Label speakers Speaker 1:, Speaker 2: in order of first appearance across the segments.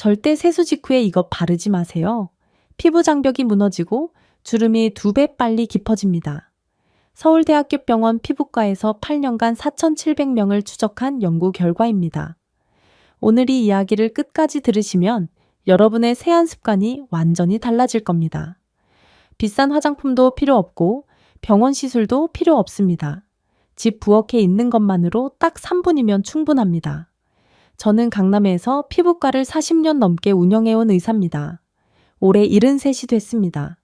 Speaker 1: 절대 세수 직후에 이거 바르지 마세요. 피부 장벽이 무너지고 주름이 2배 빨리 깊어집니다. 서울대학교 병원 피부과에서 8년간 4,700명을 추적한 연구 결과입니다. 오늘 이 이야기를 끝까지 들으시면 여러분의 세안 습관이 완전히 달라질 겁니다. 비싼 화장품도 필요 없고 병원 시술도 필요 없습니다. 집 부엌에 있는 것만으로 딱 3분이면 충분합니다. 저는 강남에서 피부과를 40년 넘게 운영해온 의사입니다. 올해 73이 됐습니다.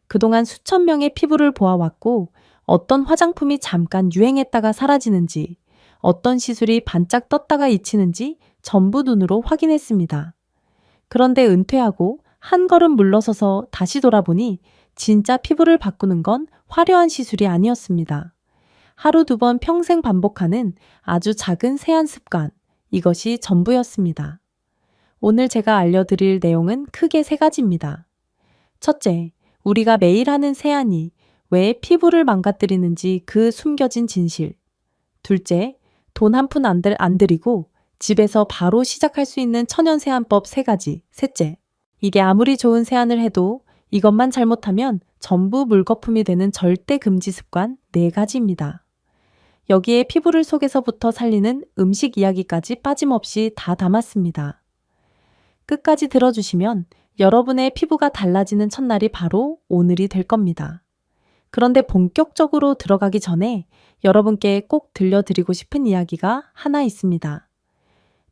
Speaker 1: 그동안 수천 명의 피부를 보아왔고 어떤 화장품이 잠깐 유행했다가 사라지는지, 어떤 시술이 반짝 떴다가 잊히는지 전부 눈으로 확인했습니다. 그런데 은퇴하고 한 걸음 물러서서 다시 돌아보니 진짜 피부를 바꾸는 건 화려한 시술이 아니었습니다. 하루 2번 평생 반복하는 아주 작은 세안 습관, 이것이 전부였습니다. 오늘 제가 알려드릴 내용은 크게 3가지입니다. 첫째, 우리가 매일 하는 세안이 왜 피부를 망가뜨리는지 그 숨겨진 진실. 둘째, 돈 한 푼 안 들이고 집에서 바로 시작할 수 있는 천연 세안법 3가지. 셋째, 이게 아무리 좋은 세안을 해도 이것만 잘못하면 전부 물거품이 되는 절대 금지 습관 4가지입니다. 여기에 피부를 속에서부터 살리는 음식 이야기까지 빠짐없이 다 담았습니다. 끝까지 들어주시면 여러분의 피부가 달라지는 첫날이 바로 오늘이 될 겁니다. 그런데 본격적으로 들어가기 전에 여러분께 꼭 들려드리고 싶은 이야기가 하나 있습니다.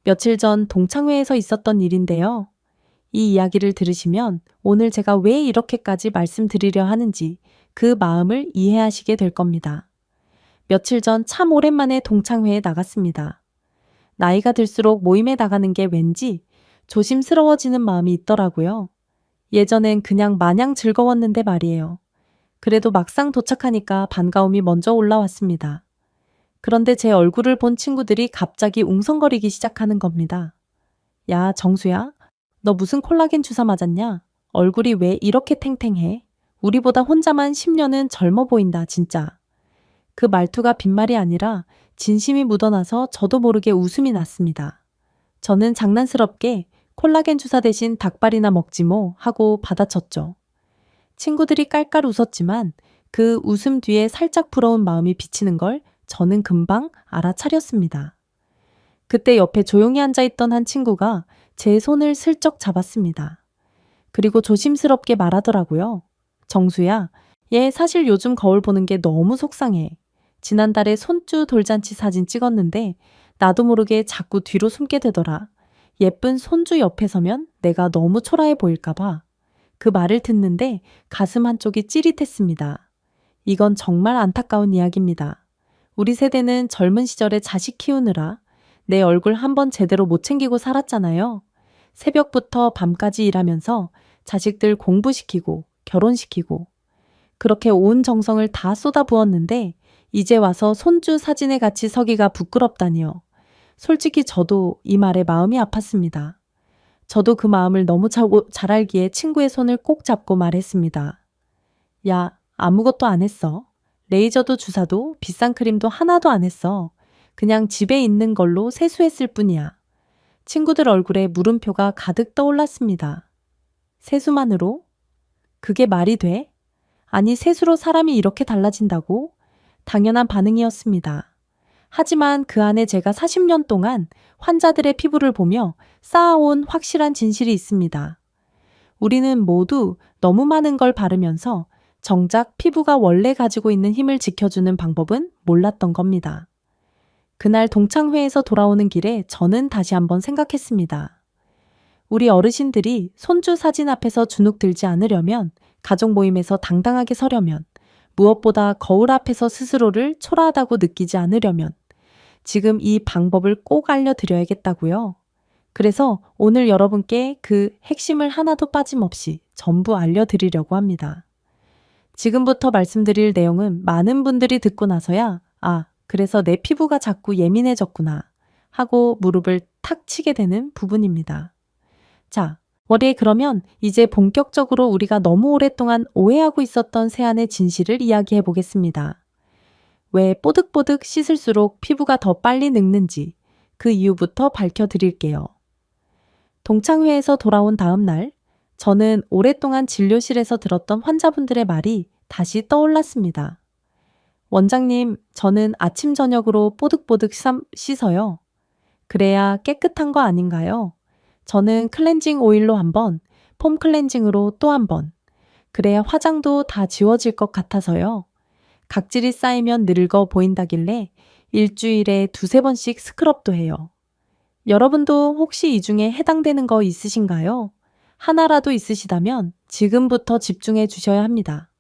Speaker 1: 며칠 전 동창회에서 있었던 일인데요. 이 이야기를 들으시면 오늘 제가 왜 이렇게까지 말씀드리려 하는지 그 마음을 이해하시게 될 겁니다. 며칠 전 참 오랜만에 동창회에 나갔습니다. 나이가 들수록 모임에 나가는 게 왠지 조심스러워지는 마음이 있더라고요. 예전엔 그냥 마냥 즐거웠는데 말이에요. 그래도 막상 도착하니까 반가움이 먼저 올라왔습니다. 그런데 제 얼굴을 본 친구들이 갑자기 웅성거리기 시작하는 겁니다. 야, 정수야, 너 무슨 콜라겐 주사 맞았냐? 얼굴이 왜 이렇게 탱탱해? 우리보다 혼자만 10년은 젊어 보인다, 진짜. 그 말투가 빈말이 아니라 진심이 묻어나서 저도 모르게 웃음이 났습니다. 저는 장난스럽게 콜라겐 주사 대신 닭발이나 먹지 뭐 하고 받아쳤죠. 친구들이 깔깔 웃었지만 그 웃음 뒤에 살짝 부러운 마음이 비치는 걸 저는 금방 알아차렸습니다. 그때 옆에 조용히 앉아있던 한 친구가 제 손을 슬쩍 잡았습니다. 그리고 조심스럽게 말하더라고요. 정수야, 얘 사실 요즘 거울 보는 게 너무 속상해. 지난달에 손주 돌잔치 사진 찍었는데 나도 모르게 자꾸 뒤로 숨게 되더라. 예쁜 손주 옆에 서면 내가 너무 초라해 보일까봐. 그 말을 듣는데 가슴 한쪽이 찌릿했습니다. 이건 정말 안타까운 이야기입니다. 우리 세대는 젊은 시절에 자식 키우느라 내 얼굴 한번 제대로 못 챙기고 살았잖아요. 새벽부터 밤까지 일하면서 자식들 공부시키고 결혼시키고 그렇게 온 정성을 다 쏟아부었는데 이제 와서 손주 사진에 같이 서기가 부끄럽다니요. 솔직히 저도 이 말에 마음이 아팠습니다. 저도 그 마음을 너무 잘 알기에 친구의 손을 꼭 잡고 말했습니다. 야, 아무것도 안 했어. 레이저도 주사도 비싼 크림도 하나도 안 했어. 그냥 집에 있는 걸로 세수했을 뿐이야. 친구들 얼굴에 물음표가 가득 떠올랐습니다. 세수만으로? 그게 말이 돼? 아니, 세수로 사람이 이렇게 달라진다고? 당연한 반응이었습니다. 하지만 그 안에 제가 40년 동안 환자들의 피부를 보며 쌓아온 확실한 진실이 있습니다. 우리는 모두 너무 많은 걸 바르면서 정작 피부가 원래 가지고 있는 힘을 지켜주는 방법은 몰랐던 겁니다. 그날 동창회에서 돌아오는 길에 저는 다시 한번 생각했습니다. 우리 어르신들이 손주 사진 앞에서 주눅 들지 않으려면, 가족 모임에서 당당하게 서려면, 무엇보다 거울 앞에서 스스로를 초라하다고 느끼지 않으려면 지금 이 방법을 꼭 알려드려야겠다고요. 그래서 오늘 여러분께 그 핵심을 하나도 빠짐없이 전부 알려드리려고 합니다. 지금부터 말씀드릴 내용은 많은 분들이 듣고 나서야 그래서 내 피부가 자꾸 예민해졌구나 하고 무릎을 탁 치게 되는 부분입니다. 자, 그러면 이제 본격적으로 우리가 너무 오랫동안 오해하고 있었던 세안의 진실을 이야기해 보겠습니다. 왜 뽀득뽀득 씻을수록 피부가 더 빨리 늙는지 그 이유부터 밝혀드릴게요. 동창회에서 돌아온 다음 날, 저는 오랫동안 진료실에서 들었던 환자분들의 말이 다시 떠올랐습니다. 원장님, 저는 아침 저녁으로 뽀득뽀득 씻어요. 그래야 깨끗한 거 아닌가요? 저는 클렌징 오일로 한 번, 폼 클렌징으로 또 한 번. 그래야 화장도 다 지워질 것 같아서요. 각질이 쌓이면 늙어 보인다길래 일주일에 두세 번씩 스크럽도 해요. 여러분도 혹시 이 중에 해당되는 거 있으신가요? 하나라도 있으시다면 지금부터 집중해 주셔야 합니다.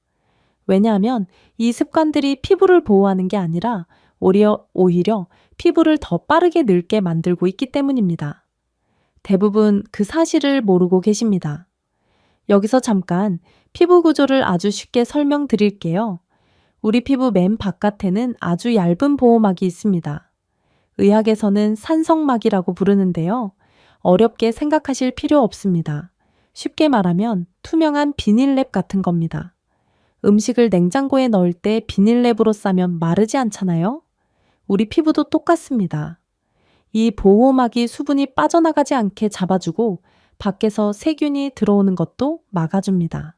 Speaker 1: 왜냐하면 이 습관들이 피부를 보호하는 게 아니라 오히려 피부를 더 빠르게 늙게 만들고 있기 때문입니다. 대부분 그 사실을 모르고 계십니다. 여기서 잠깐 피부 구조를 아주 쉽게 설명드릴게요. 우리 피부 맨 바깥에는 아주 얇은 보호막이 있습니다. 의학에서는 산성막이라고 부르는데요. 어렵게 생각하실 필요 없습니다. 쉽게 말하면 투명한 비닐랩 같은 겁니다. 음식을 냉장고에 넣을 때 비닐랩으로 싸면 마르지 않잖아요? 우리 피부도 똑같습니다. 이 보호막이 수분이 빠져나가지 않게 잡아주고 밖에서 세균이 들어오는 것도 막아줍니다.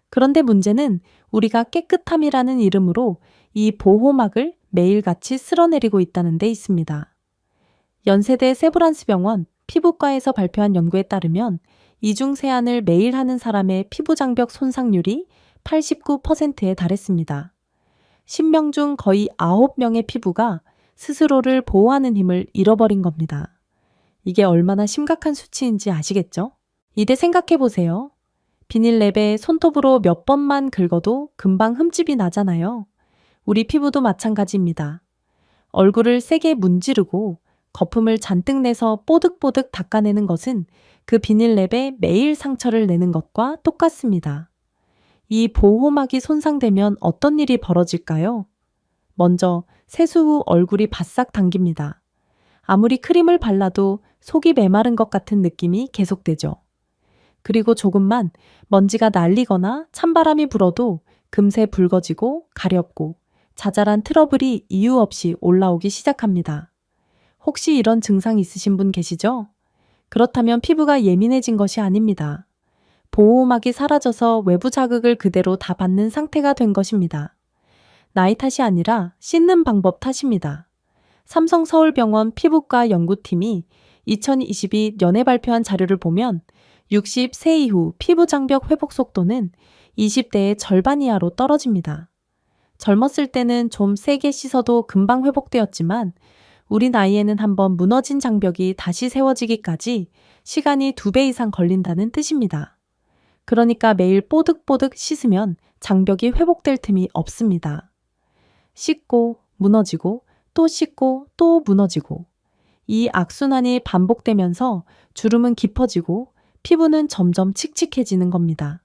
Speaker 1: 그런데 문제는 우리가 깨끗함이라는 이름으로 이 보호막을 매일같이 쓸어내리고 있다는 데 있습니다. 연세대 세브란스 병원 피부과에서 발표한 연구에 따르면 이중 세안을 매일 하는 사람의 피부 장벽 손상률이 89%에 달했습니다. 10명 중 거의 9명의 피부가 스스로를 보호하는 힘을 잃어버린 겁니다. 이게 얼마나 심각한 수치인지 아시겠죠? 이대 생각해 보세요. 비닐랩에 손톱으로 몇 번만 긁어도 금방 흠집이 나잖아요. 우리 피부도 마찬가지입니다. 얼굴을 세게 문지르고 거품을 잔뜩 내서 뽀득뽀득 닦아내는 것은 그 비닐랩에 매일 상처를 내는 것과 똑같습니다. 이 보호막이 손상되면 어떤 일이 벌어질까요? 먼저 세수 후 얼굴이 바싹 당깁니다. 아무리 크림을 발라도 속이 메마른 것 같은 느낌이 계속되죠. 그리고 조금만 먼지가 날리거나 찬바람이 불어도 금세 붉어지고 가렵고 자잘한 트러블이 이유 없이 올라오기 시작합니다. 혹시 이런 증상 있으신 분 계시죠? 그렇다면 피부가 예민해진 것이 아닙니다. 보호막이 사라져서 외부 자극을 그대로 다 받는 상태가 된 것입니다. 나이 탓이 아니라 씻는 방법 탓입니다. 삼성서울병원 피부과 연구팀이 2022년에 발표한 자료를 보면 60세 이후 피부 장벽 회복 속도는 20대의 절반 이하로 떨어집니다. 젊었을 때는 좀 세게 씻어도 금방 회복되었지만 우리 나이에는 한번 무너진 장벽이 다시 세워지기까지 시간이 2배 이상 걸린다는 뜻입니다. 그러니까 매일 뽀득뽀득 씻으면 장벽이 회복될 틈이 없습니다. 씻고 무너지고 또 씻고 또 무너지고 이 악순환이 반복되면서 주름은 깊어지고 피부는 점점 칙칙해지는 겁니다.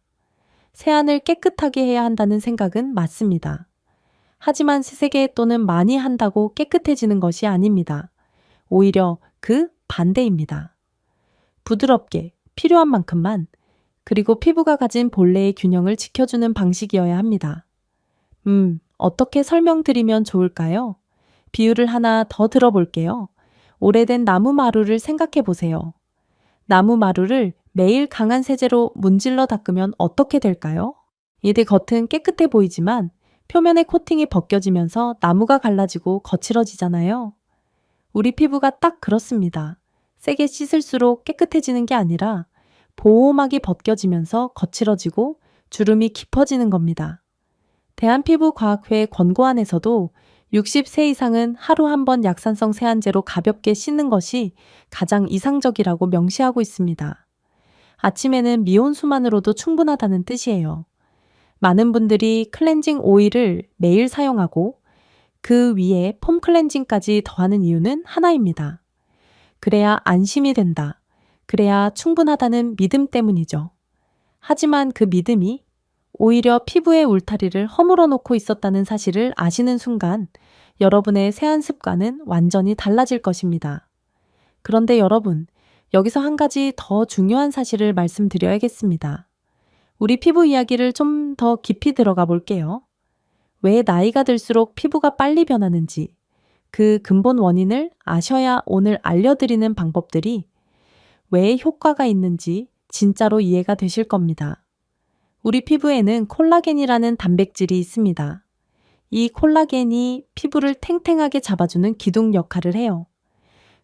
Speaker 1: 세안을 깨끗하게 해야 한다는 생각은 맞습니다. 하지만 세세게 또는 많이 한다고 깨끗해지는 것이 아닙니다. 오히려 그 반대입니다. 부드럽게 필요한 만큼만 그리고 피부가 가진 본래의 균형을 지켜주는 방식이어야 합니다. 어떻게 설명드리면 좋을까요? 비유를 하나 더 들어볼게요. 오래된 나무 마루를 생각해 보세요. 나무 마루를 매일 강한 세제로 문질러 닦으면 어떻게 될까요? 이들 겉은 깨끗해 보이지만 표면의 코팅이 벗겨지면서 나무가 갈라지고 거칠어지잖아요. 우리 피부가 딱 그렇습니다. 세게 씻을수록 깨끗해지는 게 아니라 보호막이 벗겨지면서 거칠어지고 주름이 깊어지는 겁니다. 대한피부과학회 권고안에서도 60세 이상은 하루 한 번 약산성 세안제로 가볍게 씻는 것이 가장 이상적이라고 명시하고 있습니다. 아침에는 미온수만으로도 충분하다는 뜻이에요. 많은 분들이 클렌징 오일을 매일 사용하고 그 위에 폼 클렌징까지 더하는 이유는 하나입니다. 그래야 안심이 된다. 그래야 충분하다는 믿음 때문이죠. 하지만 그 믿음이 오히려 피부의 울타리를 허물어 놓고 있었다는 사실을 아시는 순간 여러분의 세안 습관은 완전히 달라질 것입니다. 그런데 여러분, 여기서 한 가지 더 중요한 사실을 말씀드려야겠습니다. 우리 피부 이야기를 좀 더 깊이 들어가 볼게요. 왜 나이가 들수록 피부가 빨리 변하는지, 그 근본 원인을 아셔야 오늘 알려드리는 방법들이 왜 효과가 있는지 진짜로 이해가 되실 겁니다. 우리 피부에는 콜라겐이라는 단백질이 있습니다. 이 콜라겐이 피부를 탱탱하게 잡아주는 기둥 역할을 해요.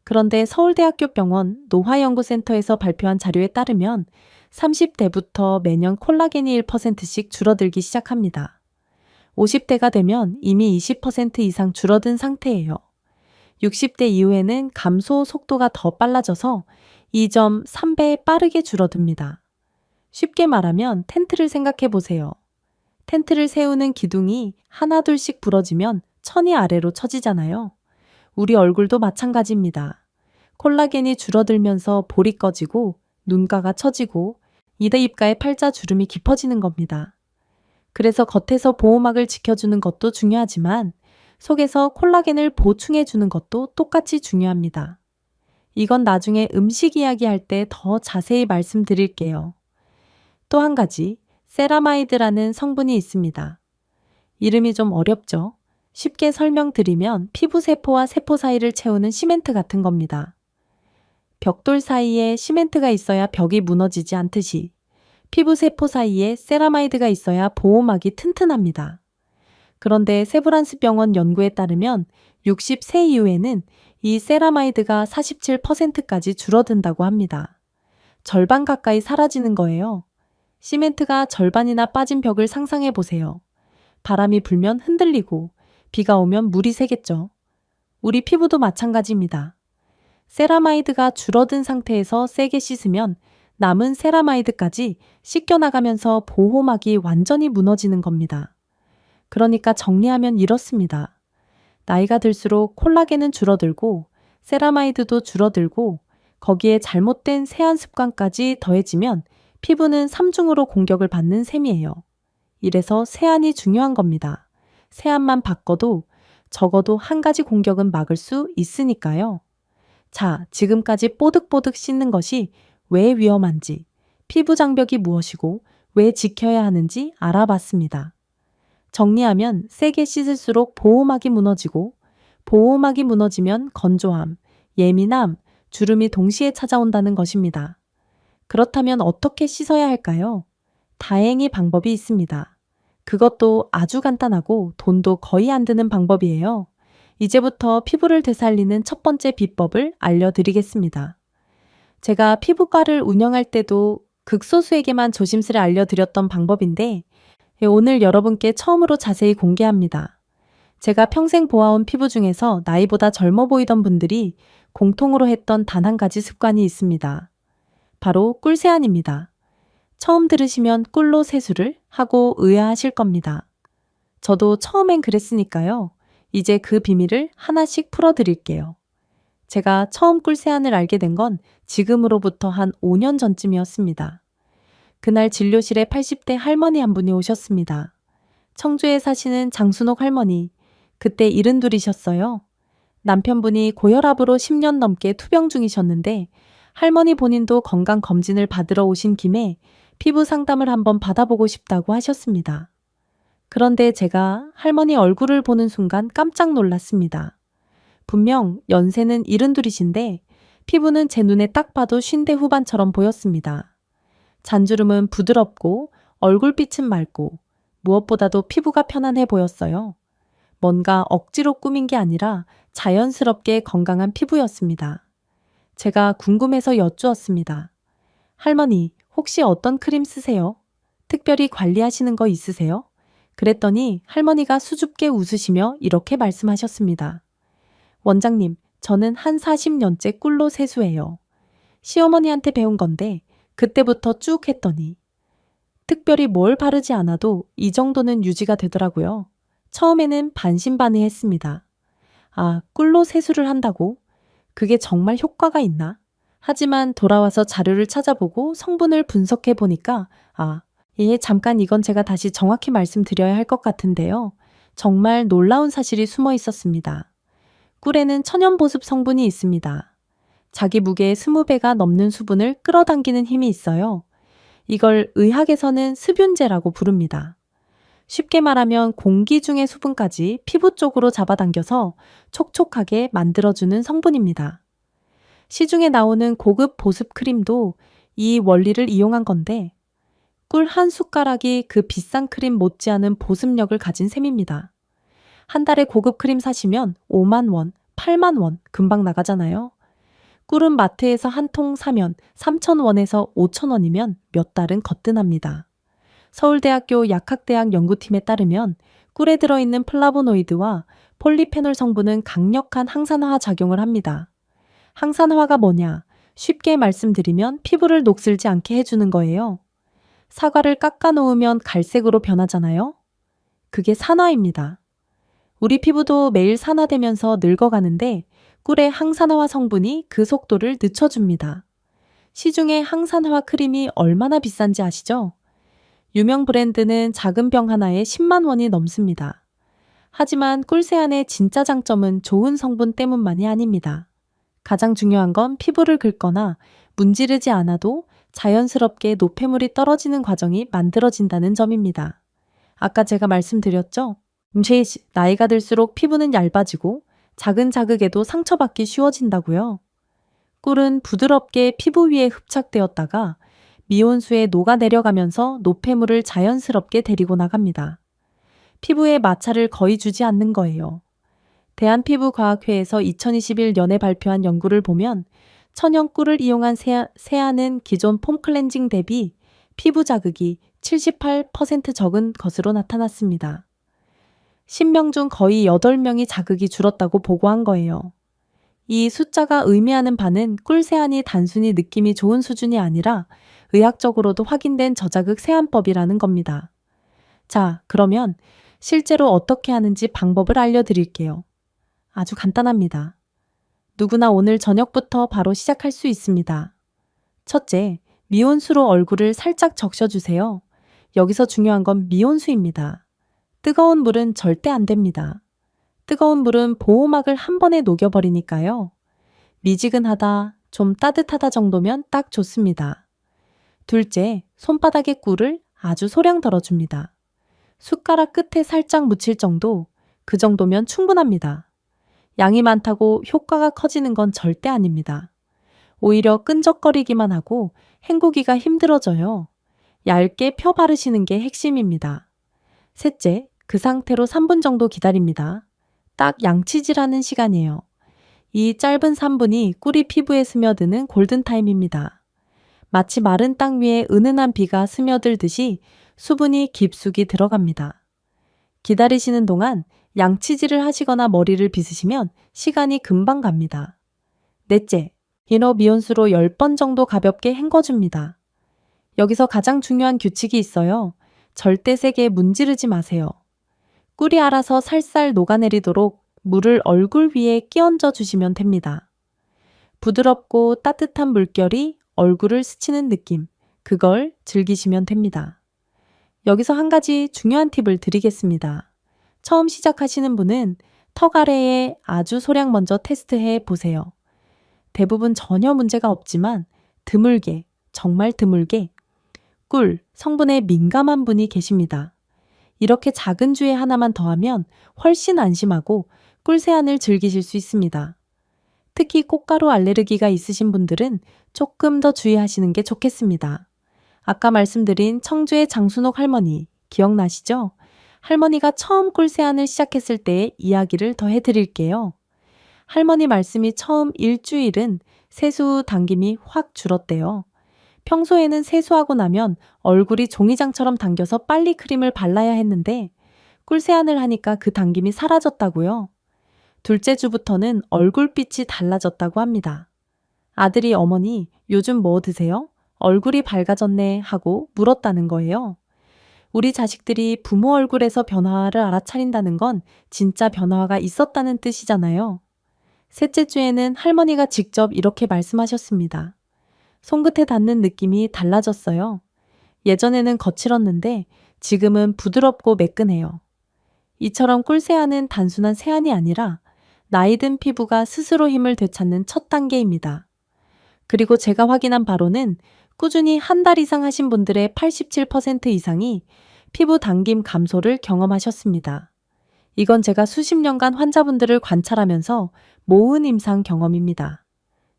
Speaker 1: 그런데 서울대학교 병원 노화연구센터에서 발표한 자료에 따르면 30대부터 매년 콜라겐이 1%씩 줄어들기 시작합니다. 50대가 되면 이미 20% 이상 줄어든 상태예요. 60대 이후에는 감소 속도가 더 빨라져서 2.3배 빠르게 줄어듭니다. 쉽게 말하면 텐트를 생각해 보세요. 텐트를 세우는 기둥이 하나둘씩 부러지면 천이 아래로 처지잖아요. 우리 얼굴도 마찬가지입니다. 콜라겐이 줄어들면서 볼이 꺼지고 눈가가 처지고 이대 입가에 팔자 주름이 깊어지는 겁니다. 그래서 겉에서 보호막을 지켜주는 것도 중요하지만 속에서 콜라겐을 보충해 주는 것도 똑같이 중요합니다. 이건 나중에 음식 이야기할 때 더 자세히 말씀드릴게요. 또 한 가지, 세라마이드라는 성분이 있습니다. 이름이 좀 어렵죠? 쉽게 설명드리면 피부 세포와 세포 사이를 채우는 시멘트 같은 겁니다. 벽돌 사이에 시멘트가 있어야 벽이 무너지지 않듯이 피부 세포 사이에 세라마이드가 있어야 보호막이 튼튼합니다. 그런데 세브란스 병원 연구에 따르면 60세 이후에는 이 세라마이드가 47%까지 줄어든다고 합니다. 절반 가까이 사라지는 거예요. 시멘트가 절반이나 빠진 벽을 상상해 보세요. 바람이 불면 흔들리고 비가 오면 물이 새겠죠. 우리 피부도 마찬가지입니다. 세라마이드가 줄어든 상태에서 세게 씻으면 남은 세라마이드까지 씻겨나가면서 보호막이 완전히 무너지는 겁니다. 그러니까 정리하면 이렇습니다. 나이가 들수록 콜라겐은 줄어들고 세라마이드도 줄어들고 거기에 잘못된 세안 습관까지 더해지면 피부는 3중으로 공격을 받는 셈이에요. 이래서 세안이 중요한 겁니다. 세안만 바꿔도 적어도 한 가지 공격은 막을 수 있으니까요. 자, 지금까지 뽀득뽀득 씻는 것이 왜 위험한지, 피부 장벽이 무엇이고 왜 지켜야 하는지 알아봤습니다. 정리하면 세게 씻을수록 보호막이 무너지고 보호막이 무너지면 건조함, 예민함, 주름이 동시에 찾아온다는 것입니다. 그렇다면 어떻게 씻어야 할까요? 다행히 방법이 있습니다. 그것도 아주 간단하고 돈도 거의 안 드는 방법이에요. 이제부터 피부를 되살리는 첫 번째 비법을 알려드리겠습니다. 제가 피부과를 운영할 때도 극소수에게만 조심스레 알려드렸던 방법인데 오늘 여러분께 처음으로 자세히 공개합니다. 제가 평생 보아온 피부 중에서 나이보다 젊어 보이던 분들이 공통으로 했던 단 한 가지 습관이 있습니다. 바로 꿀세안입니다. 처음 들으시면 꿀로 세수를 하고 의아하실 겁니다. 저도 처음엔 그랬으니까요. 이제 그 비밀을 하나씩 풀어드릴게요. 제가 처음 꿀세안을 알게 된 건 지금으로부터 한 5년 전쯤이었습니다. 그날 진료실에 80대 할머니 한 분이 오셨습니다. 청주에 사시는 장순옥 할머니, 그때 72이셨어요. 남편분이 고혈압으로 10년 넘게 투병 중이셨는데 할머니 본인도 건강검진을 받으러 오신 김에 피부 상담을 한번 받아보고 싶다고 하셨습니다. 그런데 제가 할머니 얼굴을 보는 순간 깜짝 놀랐습니다. 분명 연세는 72이신데 피부는 제 눈에 딱 봐도 50대 후반처럼 보였습니다. 잔주름은 부드럽고 얼굴빛은 맑고 무엇보다도 피부가 편안해 보였어요. 뭔가 억지로 꾸민 게 아니라 자연스럽게 건강한 피부였습니다. 제가 궁금해서 여쭈었습니다. 할머니, 혹시 어떤 크림 쓰세요? 특별히 관리하시는 거 있으세요? 그랬더니 할머니가 수줍게 웃으시며 이렇게 말씀하셨습니다. 원장님, 저는 한 40년째 꿀로 세수해요. 시어머니한테 배운 건데 그때부터 쭉 했더니 특별히 뭘 바르지 않아도 이 정도는 유지가 되더라고요. 처음에는 반신반의했습니다. 아, 꿀로 세수를 한다고? 그게 정말 효과가 있나? 하지만 돌아와서 자료를 찾아보고 성분을 분석해 보니까 잠깐 이건 제가 다시 정확히 말씀드려야 할 것 같은데요. 정말 놀라운 사실이 숨어 있었습니다. 꿀에는 천연보습 성분이 있습니다. 자기 무게의 20배가 넘는 수분을 끌어당기는 힘이 있어요. 이걸 의학에서는 습윤제라고 부릅니다. 쉽게 말하면 공기 중의 수분까지 피부 쪽으로 잡아당겨서 촉촉하게 만들어주는 성분입니다. 시중에 나오는 고급 보습 크림도 이 원리를 이용한 건데 꿀 한 숟가락이 그 비싼 크림 못지않은 보습력을 가진 셈입니다. 한 달에 고급 크림 사시면 5만 원, 8만 원 금방 나가잖아요. 꿀은 마트에서 한 통 사면 3,000원에서 5,000원이면 몇 달은 거뜬합니다. 서울대학교 약학대학 연구팀에 따르면 꿀에 들어있는 플라보노이드와 폴리페놀 성분은 강력한 항산화 작용을 합니다. 항산화가 뭐냐? 쉽게 말씀드리면 피부를 녹슬지 않게 해주는 거예요. 사과를 깎아 놓으면 갈색으로 변하잖아요? 그게 산화입니다. 우리 피부도 매일 산화되면서 늙어가는데 꿀의 항산화 성분이 그 속도를 늦춰줍니다. 시중에 항산화 크림이 얼마나 비싼지 아시죠? 유명 브랜드는 작은 병 하나에 10만 원이 넘습니다. 하지만 꿀세안의 진짜 장점은 좋은 성분 때문만이 아닙니다. 가장 중요한 건 피부를 긁거나 문지르지 않아도 자연스럽게 노폐물이 떨어지는 과정이 만들어진다는 점입니다. 아까 제가 말씀드렸죠? 나이가 들수록 피부는 얇아지고 작은 자극에도 상처받기 쉬워진다고요. 꿀은 부드럽게 피부 위에 흡착되었다가 미온수에 녹아내려가면서 노폐물을 자연스럽게 데리고 나갑니다. 피부에 마찰을 거의 주지 않는 거예요. 대한피부과학회에서 2021년에 발표한 연구를 보면 천연 꿀을 이용한 세안은 기존 폼 클렌징 대비 피부 자극이 78% 적은 것으로 나타났습니다. 10명 중 거의 8명이 자극이 줄었다고 보고한 거예요. 이 숫자가 의미하는 바는 꿀 세안이 단순히 느낌이 좋은 수준이 아니라 의학적으로도 확인된 저자극 세안법이라는 겁니다. 자, 그러면 실제로 어떻게 하는지 방법을 알려드릴게요. 아주 간단합니다. 누구나 오늘 저녁부터 바로 시작할 수 있습니다. 첫째, 미온수로 얼굴을 살짝 적셔주세요. 여기서 중요한 건 미온수입니다. 뜨거운 물은 절대 안 됩니다. 뜨거운 물은 보호막을 한 번에 녹여버리니까요. 미지근하다, 좀 따뜻하다 정도면 딱 좋습니다. 둘째, 손바닥에 꿀을 아주 소량 덜어줍니다. 숟가락 끝에 살짝 묻힐 정도, 그 정도면 충분합니다. 양이 많다고 효과가 커지는 건 절대 아닙니다. 오히려 끈적거리기만 하고 헹구기가 힘들어져요. 얇게 펴 바르시는 게 핵심입니다. 셋째, 그 상태로 3분 정도 기다립니다. 딱 양치질하는 시간이에요. 이 짧은 3분이 꿀이 피부에 스며드는 골든타임입니다. 마치 마른 땅 위에 은은한 비가 스며들듯이 수분이 깊숙이 들어갑니다. 기다리시는 동안 양치질을 하시거나 머리를 빗으시면 시간이 금방 갑니다. 넷째, 이너 미온수로 10번 정도 가볍게 헹궈줍니다. 여기서 가장 중요한 규칙이 있어요. 절대 세게 문지르지 마세요. 꿀이 알아서 살살 녹아내리도록 물을 얼굴 위에 끼얹어 주시면 됩니다. 부드럽고 따뜻한 물결이 얼굴을 스치는 느낌, 그걸 즐기시면 됩니다. 여기서 한 가지 중요한 팁을 드리겠습니다. 처음 시작하시는 분은 턱 아래에 아주 소량 먼저 테스트해 보세요. 대부분 전혀 문제가 없지만 드물게, 정말 드물게 꿀, 성분에 민감한 분이 계십니다. 이렇게 작은 주에 하나만 더하면 훨씬 안심하고 꿀 세안을 즐기실 수 있습니다. 특히 꽃가루 알레르기가 있으신 분들은 조금 더 주의하시는 게 좋겠습니다. 아까 말씀드린 청주의 장순옥 할머니 기억나시죠? 할머니가 처음 꿀 세안을 시작했을 때의 이야기를 더 해드릴게요. 할머니 말씀이 처음 일주일은 세수 당김이 확 줄었대요. 평소에는 세수하고 나면 얼굴이 종이장처럼 당겨서 빨리 크림을 발라야 했는데 꿀 세안을 하니까 그 당김이 사라졌다고요. 둘째 주부터는 얼굴빛이 달라졌다고 합니다. 아들이 어머니, 요즘 뭐 드세요? 얼굴이 밝아졌네 하고 물었다는 거예요. 우리 자식들이 부모 얼굴에서 변화를 알아차린다는 건 진짜 변화가 있었다는 뜻이잖아요. 셋째 주에는 할머니가 직접 이렇게 말씀하셨습니다. 손끝에 닿는 느낌이 달라졌어요. 예전에는 거칠었는데 지금은 부드럽고 매끈해요. 이처럼 꿀 세안은 단순한 세안이 아니라 나이 든 피부가 스스로 힘을 되찾는 첫 단계입니다. 그리고 제가 확인한 바로는 꾸준히 한 달 이상 하신 분들의 87% 이상이 피부 당김 감소를 경험하셨습니다. 이건 제가 수십 년간 환자분들을 관찰하면서 모은 임상 경험입니다.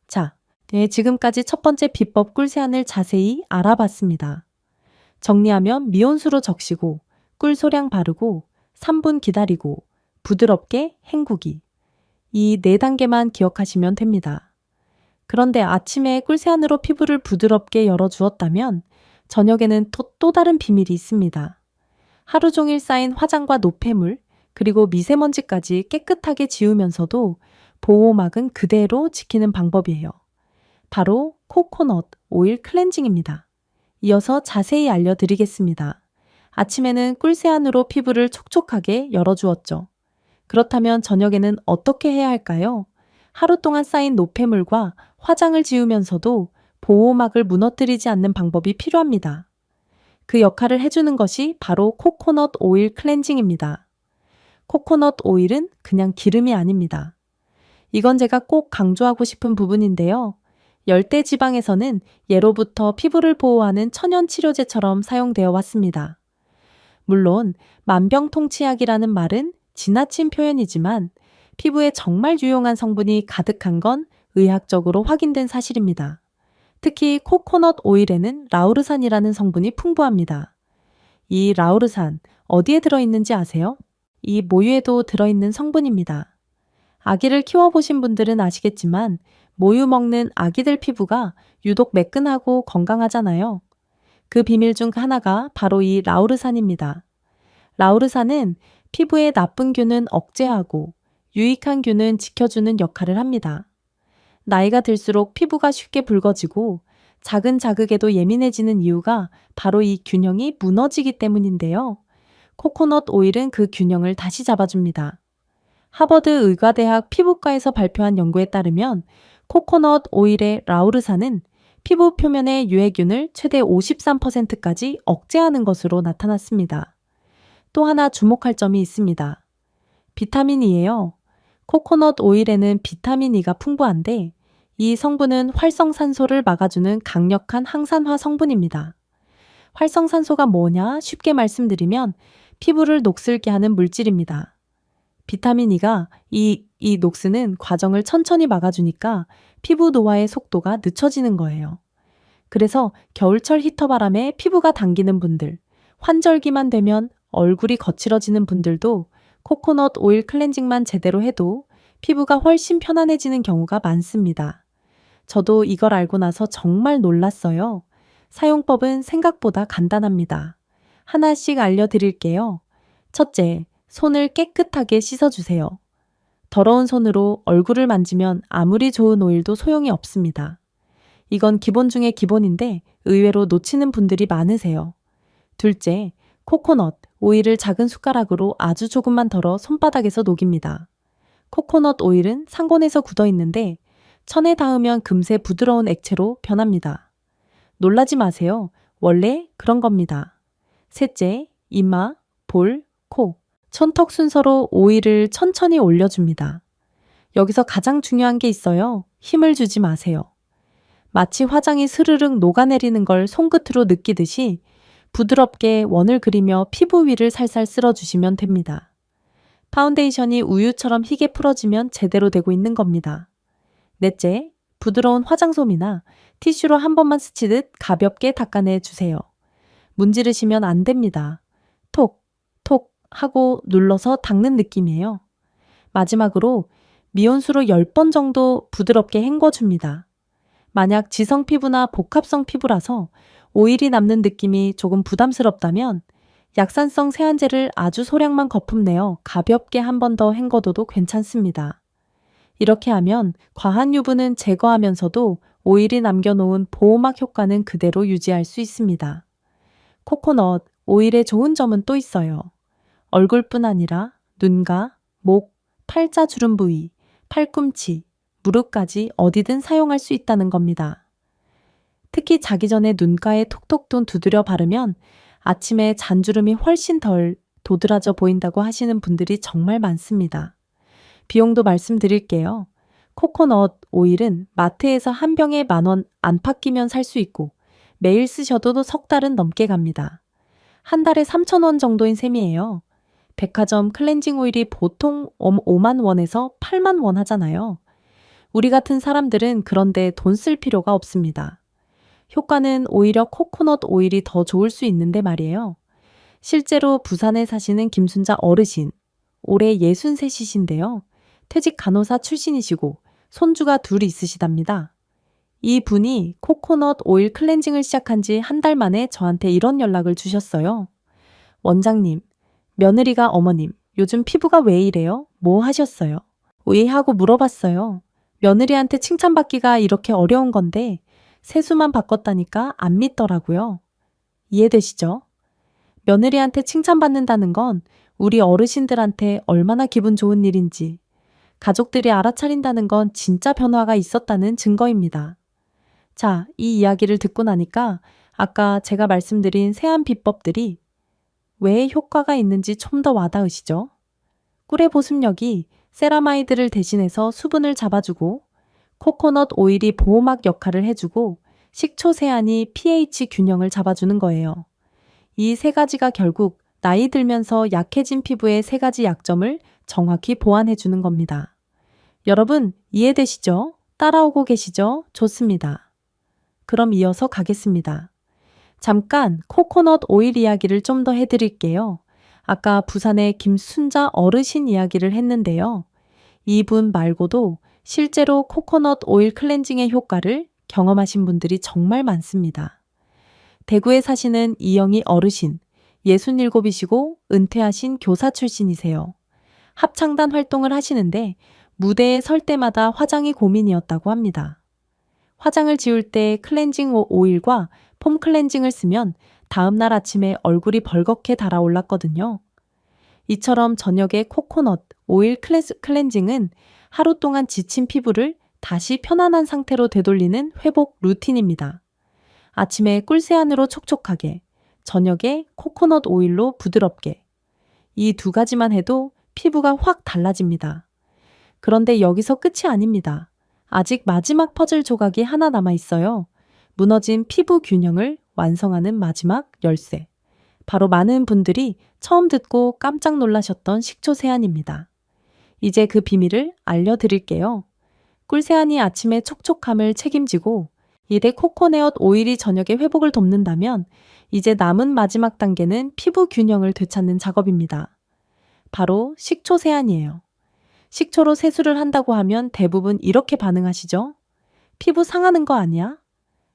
Speaker 1: 자, 네, 지금까지 첫 번째 비법 꿀세안을 자세히 알아봤습니다. 정리하면 미온수로 적시고 꿀 소량 바르고 3분 기다리고 부드럽게 헹구기. 이 4단계만 기억하시면 됩니다. 그런데 아침에 꿀세안으로 피부를 부드럽게 열어주었다면 저녁에는 또 다른 비밀이 있습니다. 하루 종일 쌓인 화장과 노폐물 그리고 미세먼지까지 깨끗하게 지우면서도 보호막은 그대로 지키는 방법이에요. 바로 코코넛 오일 클렌징입니다. 이어서 자세히 알려드리겠습니다. 아침에는 꿀세안으로 피부를 촉촉하게 열어주었죠. 그렇다면 저녁에는 어떻게 해야 할까요? 하루 동안 쌓인 노폐물과 화장을 지우면서도 보호막을 무너뜨리지 않는 방법이 필요합니다. 그 역할을 해주는 것이 바로 코코넛 오일 클렌징입니다. 코코넛 오일은 그냥 기름이 아닙니다. 이건 제가 꼭 강조하고 싶은 부분인데요. 열대 지방에서는 예로부터 피부를 보호하는 천연 치료제처럼 사용되어 왔습니다. 물론 만병통치약이라는 말은 지나친 표현이지만 피부에 정말 유용한 성분이 가득한 건 의학적으로 확인된 사실입니다. 특히 코코넛 오일에는 라우르산이라는 성분이 풍부합니다. 이 라우르산 어디에 들어있는지 아세요? 이 모유에도 들어있는 성분입니다. 아기를 키워보신 분들은 아시겠지만 모유 먹는 아기들 피부가 유독 매끈하고 건강하잖아요. 그 비밀 중 하나가 바로 이 라우르산입니다. 라우르산은 피부의 나쁜 균은 억제하고 유익한 균은 지켜주는 역할을 합니다. 나이가 들수록 피부가 쉽게 붉어지고 작은 자극에도 예민해지는 이유가 바로 이 균형이 무너지기 때문인데요. 코코넛 오일은 그 균형을 다시 잡아줍니다. 하버드 의과대학 피부과에서 발표한 연구에 따르면 코코넛 오일의 라우르산은 피부 표면의 유해균을 최대 53%까지 억제하는 것으로 나타났습니다. 또 하나 주목할 점이 있습니다. 비타민 E예요. 코코넛 오일에는 비타민 E가 풍부한데 이 성분은 활성산소를 막아주는 강력한 항산화 성분입니다. 활성산소가 뭐냐? 쉽게 말씀드리면 피부를 녹슬게 하는 물질입니다. 비타민 E가 이 녹스는 과정을 천천히 막아주니까 피부 노화의 속도가 늦춰지는 거예요. 그래서 겨울철 히터바람에 피부가 당기는 분들, 환절기만 되면 얼굴이 거칠어지는 분들도 코코넛 오일 클렌징만 제대로 해도 피부가 훨씬 편안해지는 경우가 많습니다. 저도 이걸 알고 나서 정말 놀랐어요. 사용법은 생각보다 간단합니다. 하나씩 알려드릴게요. 첫째, 손을 깨끗하게 씻어주세요. 더러운 손으로 얼굴을 만지면 아무리 좋은 오일도 소용이 없습니다. 이건 기본 중에 기본인데 의외로 놓치는 분들이 많으세요. 둘째, 코코넛 오일을 작은 숟가락으로 아주 조금만 덜어 손바닥에서 녹입니다. 코코넛 오일은 상곤에서 굳어 있는데 천에 닿으면 금세 부드러운 액체로 변합니다. 놀라지 마세요. 원래 그런 겁니다. 셋째, 이마, 볼, 코, 손턱 순서로 오일을 천천히 올려줍니다. 여기서 가장 중요한 게 있어요. 힘을 주지 마세요. 마치 화장이 스르륵 녹아내리는 걸 손끝으로 느끼듯이 부드럽게 원을 그리며 피부 위를 살살 쓸어주시면 됩니다. 파운데이션이 우유처럼 희게 풀어지면 제대로 되고 있는 겁니다. 넷째, 부드러운 화장솜이나 티슈로 한 번만 스치듯 가볍게 닦아내 주세요. 문지르시면 안 됩니다. 톡, 톡 하고 눌러서 닦는 느낌이에요. 마지막으로 미온수로 10번 정도 부드럽게 헹궈줍니다. 만약 지성 피부나 복합성 피부라서 오일이 남는 느낌이 조금 부담스럽다면 약산성 세안제를 아주 소량만 거품내어 가볍게 한 번 더 헹궈둬도 괜찮습니다. 이렇게 하면 과한 유분은 제거하면서도 오일이 남겨놓은 보호막 효과는 그대로 유지할 수 있습니다. 코코넛 오일의 좋은 점은 또 있어요. 얼굴뿐 아니라 눈가, 목, 팔자주름 부위, 팔꿈치, 무릎까지 어디든 사용할 수 있다는 겁니다. 특히 자기 전에 눈가에 톡톡 두드려 바르면 아침에 잔주름이 훨씬 덜 도드라져 보인다고 하시는 분들이 정말 많습니다. 비용도 말씀드릴게요. 코코넛 오일은 마트에서 한 병에 10,000원 안팎 끼면 살 수 있고 매일 쓰셔도 석 달은 넘게 갑니다. 한 달에 3,000원 정도인 셈이에요. 백화점 클렌징 오일이 보통 5만 원에서 8만 원 하잖아요. 우리 같은 사람들은 그런데 돈 쓸 필요가 없습니다. 효과는 오히려 코코넛 오일이 더 좋을 수 있는데 말이에요. 실제로 부산에 사시는 김순자 어르신, 올해 63이신데요. 퇴직 간호사 출신이시고 손주가 둘이 있으시답니다. 이 분이 코코넛 오일 클렌징을 시작한 지 한 달 만에 저한테 이런 연락을 주셨어요. 원장님, 며느리가 어머님, 요즘 피부가 왜 이래요? 뭐 하셨어요? 왜 하고 물어봤어요. 며느리한테 칭찬받기가 이렇게 어려운 건데 세수만 바꿨다니까 안 믿더라고요. 이해되시죠? 며느리한테 칭찬받는다는 건 우리 어르신들한테 얼마나 기분 좋은 일인지, 가족들이 알아차린다는 건 진짜 변화가 있었다는 증거입니다. 자, 이 이야기를 듣고 나니까 아까 제가 말씀드린 세안 비법들이 왜 효과가 있는지 좀 더 와닿으시죠? 꿀의 보습력이 세라마이드를 대신해서 수분을 잡아주고, 코코넛 오일이 보호막 역할을 해주고, 식초 세안이 pH 균형을 잡아주는 거예요. 이 세 가지가 결국 나이 들면서 약해진 피부의 세 가지 약점을 정확히 보완해주는 겁니다. 여러분, 이해되시죠? 따라오고 계시죠? 좋습니다. 그럼 이어서 가겠습니다. 잠깐 코코넛 오일 이야기를 좀 더 해드릴게요. 아까 부산의 김순자 어르신 이야기를 했는데요. 이분 말고도 실제로 코코넛 오일 클렌징의 효과를 경험하신 분들이 정말 많습니다. 대구에 사시는 이영희 어르신, 67이시고 은퇴하신 교사 출신이세요. 합창단 활동을 하시는데 무대에 설 때마다 화장이 고민이었다고 합니다. 화장을 지울 때 클렌징 오일과 폼 클렌징을 쓰면 다음날 아침에 얼굴이 벌겋게 달아올랐거든요. 이처럼 저녁에 코코넛 오일 클렌징은 하루 동안 지친 피부를 다시 편안한 상태로 되돌리는 회복 루틴입니다. 아침에 꿀세안으로 촉촉하게, 저녁에 코코넛 오일로 부드럽게. 이 두 가지만 해도 피부가 확 달라집니다. 그런데 여기서 끝이 아닙니다. 아직 마지막 퍼즐 조각이 하나 남아 있어요. 무너진 피부 균형을 완성하는 마지막 열쇠. 바로 많은 분들이 처음 듣고 깜짝 놀라셨던 식초 세안입니다. 이제 그 비밀을 알려드릴게요. 꿀세안이 아침의 촉촉함을 책임지고 이대 코코넛 오일이 저녁에 회복을 돕는다면 이제 남은 마지막 단계는 피부 균형을 되찾는 작업입니다. 바로 식초 세안이에요. 식초로 세수를 한다고 하면 대부분 이렇게 반응하시죠? 피부 상하는 거 아니야?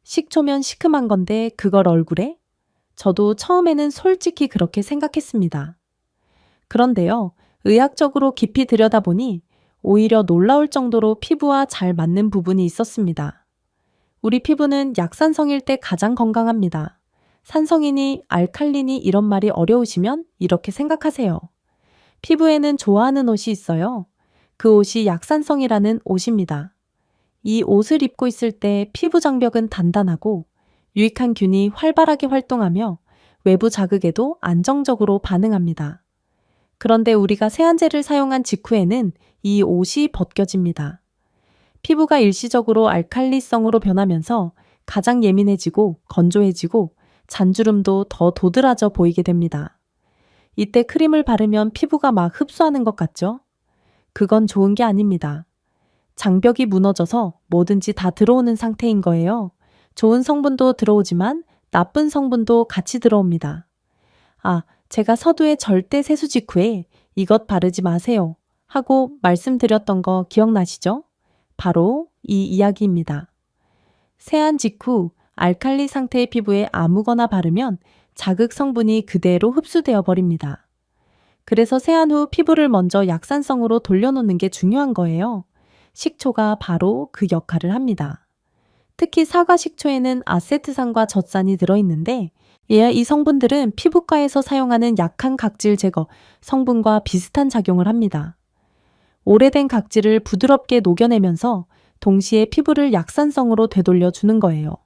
Speaker 1: 식초면 시큼한 건데 그걸 얼굴에? 저도 처음에는 솔직히 그렇게 생각했습니다. 그런데요, 의학적으로 깊이 들여다보니 오히려 놀라울 정도로 피부와 잘 맞는 부분이 있었습니다. 우리 피부는 약산성일 때 가장 건강합니다. 산성이니 알칼리니 이런 말이 어려우시면 이렇게 생각하세요. 피부에는 좋아하는 옷이 있어요. 그 옷이 약산성이라는 옷입니다. 이 옷을 입고 있을 때 피부 장벽은 단단하고 유익한 균이 활발하게 활동하며 외부 자극에도 안정적으로 반응합니다. 그런데 우리가 세안제를 사용한 직후에는 이 옷이 벗겨집니다. 피부가 일시적으로 알칼리성으로 변하면서 가장 예민해지고 건조해지고 잔주름도 더 도드라져 보이게 됩니다. 이때 크림을 바르면 피부가 막 흡수하는 것 같죠? 그건 좋은 게 아닙니다. 장벽이 무너져서 뭐든지 다 들어오는 상태인 거예요. 좋은 성분도 들어오지만 나쁜 성분도 같이 들어옵니다. 아, 제가 서두에 절대 세수 직후에 이것 바르지 마세요 하고 말씀드렸던 거 기억나시죠? 바로 이 이야기입니다. 세안 직후 알칼리 상태의 피부에 아무거나 바르면 자극 성분이 그대로 흡수되어 버립니다. 그래서 세안 후 피부를 먼저 약산성으로 돌려놓는 게 중요한 거예요. 식초가 바로 그 역할을 합니다. 특히 사과 식초에는 아세트산과 젖산이 들어있는데 이 성분들은 피부과에서 사용하는 약한 각질 제거 성분과 비슷한 작용을 합니다. 오래된 각질을 부드럽게 녹여내면서 동시에 피부를 약산성으로 되돌려 주는 거예요.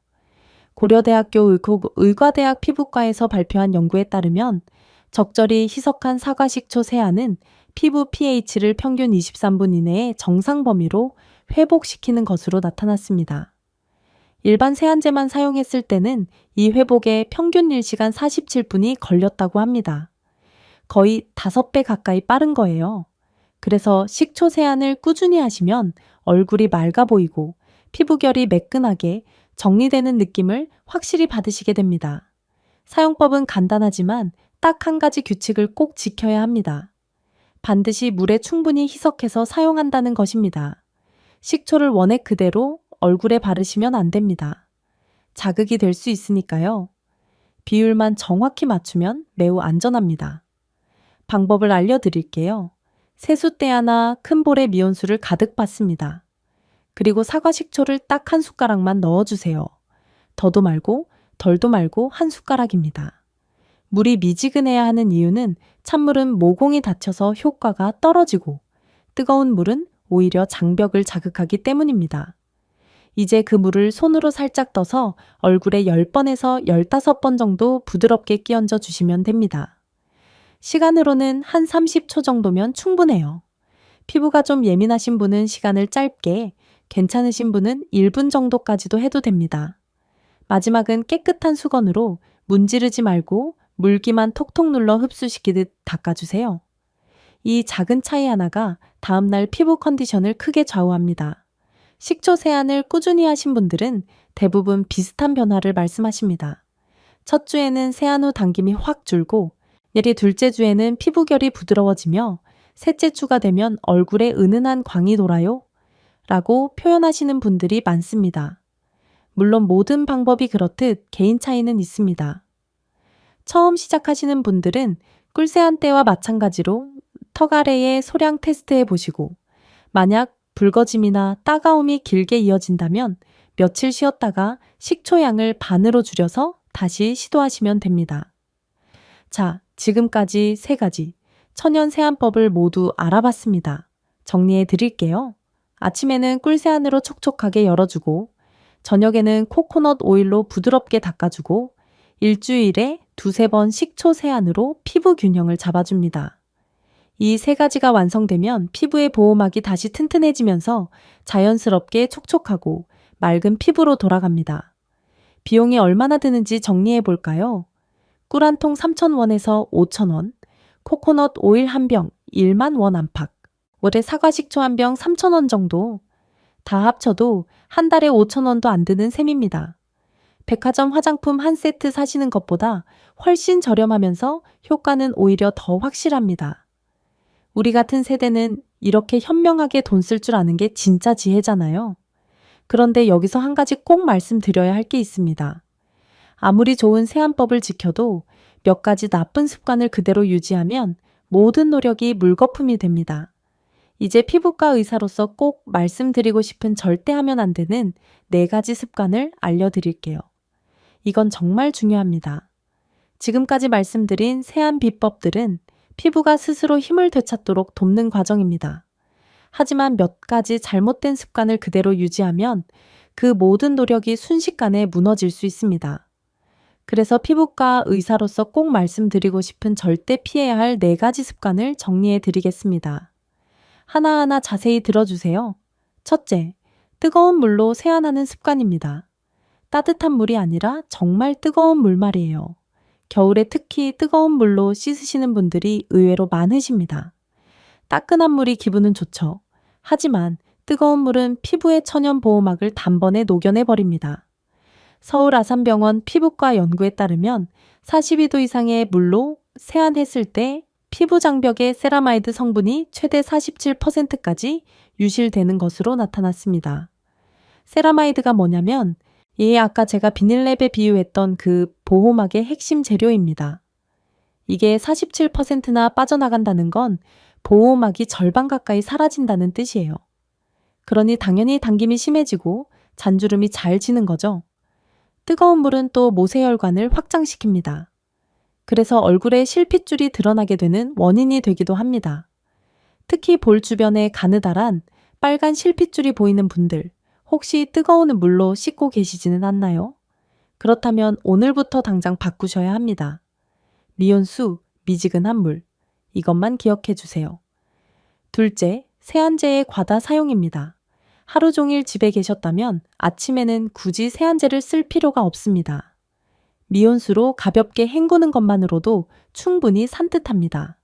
Speaker 1: 고려대학교 의과대학 피부과에서 발표한 연구에 따르면 적절히 희석한 사과식초 세안은 피부 pH를 평균 23분 이내에 정상 범위로 회복시키는 것으로 나타났습니다. 일반 세안제만 사용했을 때는 이 회복에 평균 일시간 47분이 걸렸다고 합니다. 거의 5배 가까이 빠른 거예요. 그래서 식초 세안을 꾸준히 하시면 얼굴이 맑아 보이고 피부결이 매끈하게 정리되는 느낌을 확실히 받으시게 됩니다. 사용법은 간단하지만 딱 한 가지 규칙을 꼭 지켜야 합니다. 반드시 물에 충분히 희석해서 사용한다는 것입니다. 식초를 원액 그대로 얼굴에 바르시면 안 됩니다. 자극이 될 수 있으니까요. 비율만 정확히 맞추면 매우 안전합니다. 방법을 알려드릴게요. 세숫대야나 큰 볼에 미온수를 가득 받습니다. 그리고 사과 식초를 딱 한 숟가락만 넣어주세요. 더도 말고 덜도 말고 한 숟가락입니다. 물이 미지근해야 하는 이유는 찬물은 모공이 닫혀서 효과가 떨어지고 뜨거운 물은 오히려 장벽을 자극하기 때문입니다. 이제 그 물을 손으로 살짝 떠서 얼굴에 10번에서 15번 정도 부드럽게 끼얹어 주시면 됩니다. 시간으로는 한 30초 정도면 충분해요. 피부가 좀 예민하신 분은 시간을 짧게, 괜찮으신 분은 1분 정도까지도 해도 됩니다. 마지막은 깨끗한 수건으로 문지르지 말고 물기만 톡톡 눌러 흡수시키듯 닦아주세요. 이 작은 차이 하나가 다음날 피부 컨디션을 크게 좌우합니다. 식초 세안을 꾸준히 하신 분들은 대부분 비슷한 변화를 말씀하십니다. 첫 주에는 세안 후 당김이 확 줄고 내리 둘째 주에는 피부결이 부드러워지며 셋째 주가 되면 얼굴에 은은한 광이 돌아요 라고 표현하시는 분들이 많습니다. 물론 모든 방법이 그렇듯 개인 차이는 있습니다. 처음 시작하시는 분들은 꿀세안 때와 마찬가지로 턱 아래에 소량 테스트해 보시고 만약 붉어짐이나 따가움이 길게 이어진다면 며칠 쉬었다가 식초 양을 반으로 줄여서 다시 시도하시면 됩니다. 자, 지금까지 3가지 천연 세안법을 모두 알아봤습니다. 정리해 드릴게요. 아침에는 꿀세안으로 촉촉하게 열어주고 저녁에는 코코넛 오일로 부드럽게 닦아주고 일주일에 2-3번 식초 세안으로 피부 균형을 잡아줍니다. 이 3가지가 완성되면 피부의 보호막이 다시 튼튼해지면서 자연스럽게 촉촉하고 맑은 피부로 돌아갑니다. 비용이 얼마나 드는지 정리해 볼까요? 꿀 한 통 3,000원에서 5,000원, 코코넛 오일 한 병 1만 원 안팎, 월에 사과 식초 한 병 3,000원 정도, 다 합쳐도 한 달에 5,000원도 안 드는 셈입니다. 백화점 화장품 한 세트 사시는 것보다 훨씬 저렴하면서 효과는 오히려 더 확실합니다. 우리 같은 세대는 이렇게 현명하게 돈 쓸 줄 아는 게 진짜 지혜잖아요. 그런데 여기서 한 가지 꼭 말씀드려야 할 게 있습니다. 아무리 좋은 세안법을 지켜도 몇 가지 나쁜 습관을 그대로 유지하면 모든 노력이 물거품이 됩니다. 이제 피부과 의사로서 꼭 말씀드리고 싶은 절대 하면 안 되는 4가지 습관을 알려드릴게요. 이건 정말 중요합니다. 지금까지 말씀드린 세안 비법들은 피부가 스스로 힘을 되찾도록 돕는 과정입니다. 하지만 몇 가지 잘못된 습관을 그대로 유지하면 그 모든 노력이 순식간에 무너질 수 있습니다. 그래서 피부과 의사로서 꼭 말씀드리고 싶은 절대 피해야 할 4가지 습관을 정리해 드리겠습니다. 하나하나 자세히 들어주세요. 첫째, 뜨거운 물로 세안하는 습관입니다. 따뜻한 물이 아니라 정말 뜨거운 물 말이에요. 겨울에 특히 뜨거운 물로 씻으시는 분들이 의외로 많으십니다. 따끈한 물이 기분은 좋죠. 하지만 뜨거운 물은 피부의 천연 보호막을 단번에 녹여내 버립니다. 서울 아산병원 피부과 연구에 따르면 42도 이상의 물로 세안했을 때 피부 장벽의 세라마이드 성분이 최대 47%까지 유실되는 것으로 나타났습니다. 세라마이드가 뭐냐면 아까 제가 비닐랩에 비유했던 그 보호막의 핵심 재료입니다. 이게 47%나 빠져나간다는 건 보호막이 절반 가까이 사라진다는 뜻이에요. 그러니 당연히 당김이 심해지고 잔주름이 잘 지는 거죠. 뜨거운 물은 또 모세혈관을 확장시킵니다. 그래서 얼굴에 실핏줄이 드러나게 되는 원인이 되기도 합니다. 특히 볼 주변에 가느다란 빨간 실핏줄이 보이는 분들, 혹시 뜨거운 물로 씻고 계시지는 않나요? 그렇다면 오늘부터 당장 바꾸셔야 합니다. 미온수, 미지근한 물. 이것만 기억해 주세요. 둘째, 세안제의 과다 사용입니다. 하루 종일 집에 계셨다면 아침에는 굳이 세안제를 쓸 필요가 없습니다. 미온수로 가볍게 헹구는 것만으로도 충분히 산뜻합니다.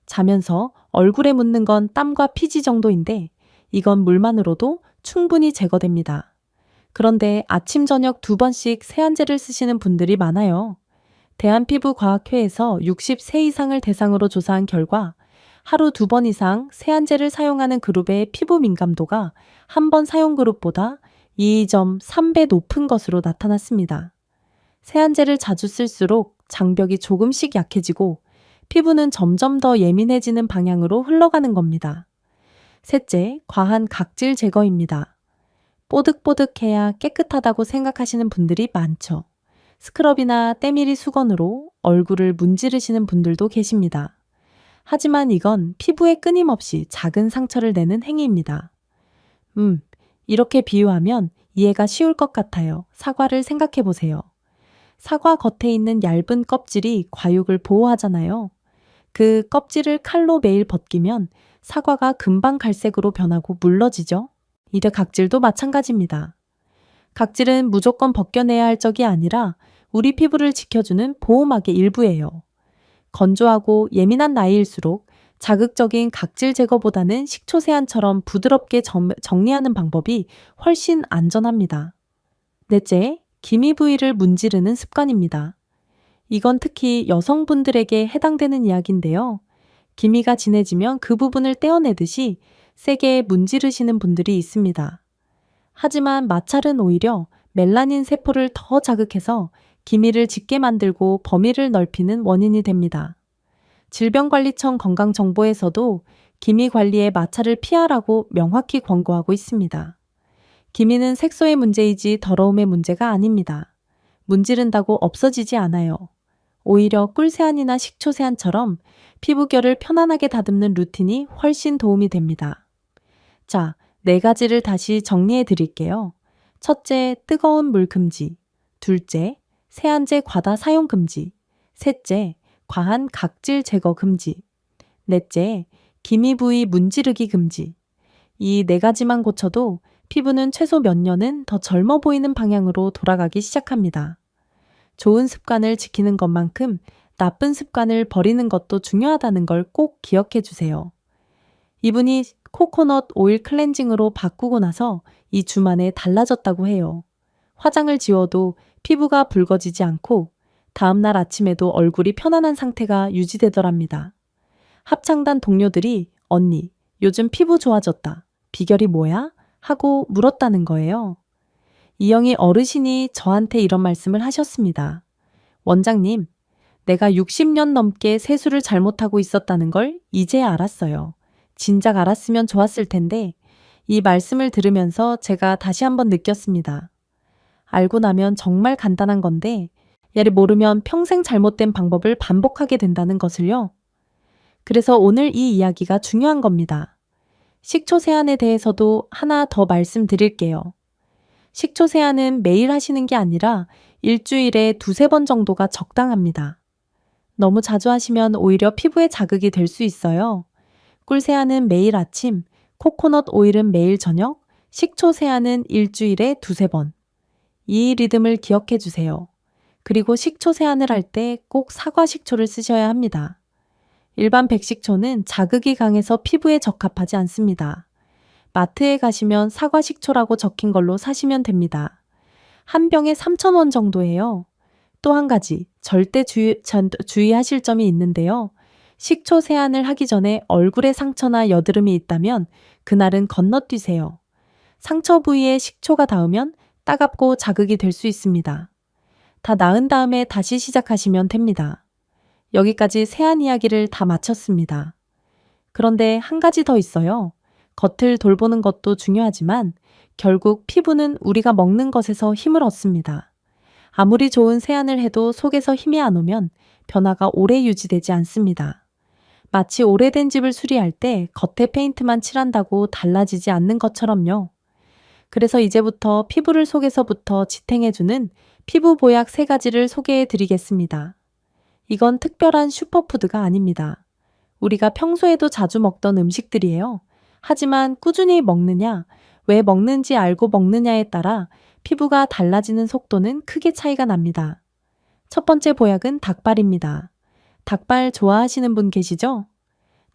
Speaker 1: 자면서 얼굴에 묻는 건 땀과 피지 정도인데 이건 물만으로도 충분히 제거됩니다. 그런데 아침, 저녁 2번씩 세안제를 쓰시는 분들이 많아요. 대한피부과학회에서 60세 이상을 대상으로 조사한 결과 하루 2번 이상 세안제를 사용하는 그룹의 피부 민감도가 한 번 사용 그룹보다 2.3배 높은 것으로 나타났습니다. 세안제를 자주 쓸수록 장벽이 조금씩 약해지고 피부는 점점 더 예민해지는 방향으로 흘러가는 겁니다. 셋째, 과한 각질 제거입니다. 뽀득뽀득해야 깨끗하다고 생각하시는 분들이 많죠. 스크럽이나 때밀이 수건으로 얼굴을 문지르시는 분들도 계십니다. 하지만 이건 피부에 끊임없이 작은 상처를 내는 행위입니다. 이렇게 비유하면 이해가 쉬울 것 같아요. 사과를 생각해 보세요. 사과 겉에 있는 얇은 껍질이 과육을 보호하잖아요. 그 껍질을 칼로 매일 벗기면 사과가 금방 갈색으로 변하고 물러지죠. 이드 각질도 마찬가지입니다. 각질은 무조건 벗겨내야 할 적이 아니라 우리 피부를 지켜주는 보호막의 일부예요. 건조하고 예민한 나이일수록 자극적인 각질 제거보다는 식초 세안처럼 부드럽게 정리하는 방법이 훨씬 안전합니다. 넷째, 기미 부위를 문지르는 습관입니다. 이건 특히 여성분들에게 해당되는 이야기인데요. 기미가 진해지면 그 부분을 떼어내듯이 세게 문지르시는 분들이 있습니다. 하지만 마찰은 오히려 멜라닌 세포를 더 자극해서 기미를 짙게 만들고 범위를 넓히는 원인이 됩니다. 질병관리청 건강정보에서도 기미 관리에 마찰을 피하라고 명확히 권고하고 있습니다. 기미는 색소의 문제이지 더러움의 문제가 아닙니다. 문지른다고 없어지지 않아요. 오히려 꿀세안이나 식초세안처럼 피부결을 편안하게 다듬는 루틴이 훨씬 도움이 됩니다. 자, 4가지를 다시 정리해 드릴게요. 첫째, 뜨거운 물 금지. 둘째, 세안제 과다 사용 금지. 셋째, 과한 각질 제거 금지. 넷째, 기미 부위 문지르기 금지. 이 4가지만 고쳐도 피부는 최소 몇 년은 더 젊어 보이는 방향으로 돌아가기 시작합니다. 좋은 습관을 지키는 것만큼 나쁜 습관을 버리는 것도 중요하다는 걸 꼭 기억해 주세요. 이분이 코코넛 오일 클렌징으로 바꾸고 나서 2주 만에 달라졌다고 해요. 화장을 지워도 피부가 붉어지지 않고 다음날 아침에도 얼굴이 편안한 상태가 유지되더랍니다. 합창단 동료들이 언니, 요즘 피부 좋아졌다. 비결이 뭐야? 하고 물었다는 거예요. 이영희 어르신이 저한테 이런 말씀을 하셨습니다. 원장님, 내가 60년 넘게 세수를 잘못하고 있었다는 걸 이제 알았어요. 진작 알았으면 좋았을 텐데 이 말씀을 들으면서 제가 다시 한번 느꼈습니다. 알고 나면 정말 간단한 건데 얘를 모르면 평생 잘못된 방법을 반복하게 된다는 것을요. 그래서 오늘 이 이야기가 중요한 겁니다. 식초 세안에 대해서도 하나 더 말씀드릴게요. 식초 세안은 매일 하시는 게 아니라 일주일에 2-3번 정도가 적당합니다. 너무 자주 하시면 오히려 피부에 자극이 될 수 있어요. 꿀 세안은 매일 아침, 코코넛 오일은 매일 저녁, 식초 세안은 일주일에 2-3번. 이 리듬을 기억해 주세요. 그리고 식초 세안을 할 때 꼭 사과 식초를 쓰셔야 합니다. 일반 백식초는 자극이 강해서 피부에 적합하지 않습니다. 마트에 가시면 사과 식초라고 적힌 걸로 사시면 됩니다. 한 병에 3,000원 정도예요. 또 한 가지 절대 주의하실 점이 있는데요. 식초 세안을 하기 전에 얼굴에 상처나 여드름이 있다면 그날은 건너뛰세요. 상처 부위에 식초가 닿으면 따갑고 자극이 될 수 있습니다. 다 나은 다음에 다시 시작하시면 됩니다. 여기까지 세안 이야기를 다 마쳤습니다. 그런데 한 가지 더 있어요. 겉을 돌보는 것도 중요하지만 결국 피부는 우리가 먹는 것에서 힘을 얻습니다. 아무리 좋은 세안을 해도 속에서 힘이 안 오면 변화가 오래 유지되지 않습니다. 마치 오래된 집을 수리할 때 겉에 페인트만 칠한다고 달라지지 않는 것처럼요. 그래서 이제부터 피부를 속에서부터 지탱해주는 피부 보약 3가지를 소개해 드리겠습니다. 이건 특별한 슈퍼푸드가 아닙니다. 우리가 평소에도 자주 먹던 음식들이에요. 하지만 꾸준히 먹느냐, 왜 먹는지 알고 먹느냐에 따라 피부가 달라지는 속도는 크게 차이가 납니다. 첫 번째 보약은 닭발입니다. 닭발 좋아하시는 분 계시죠?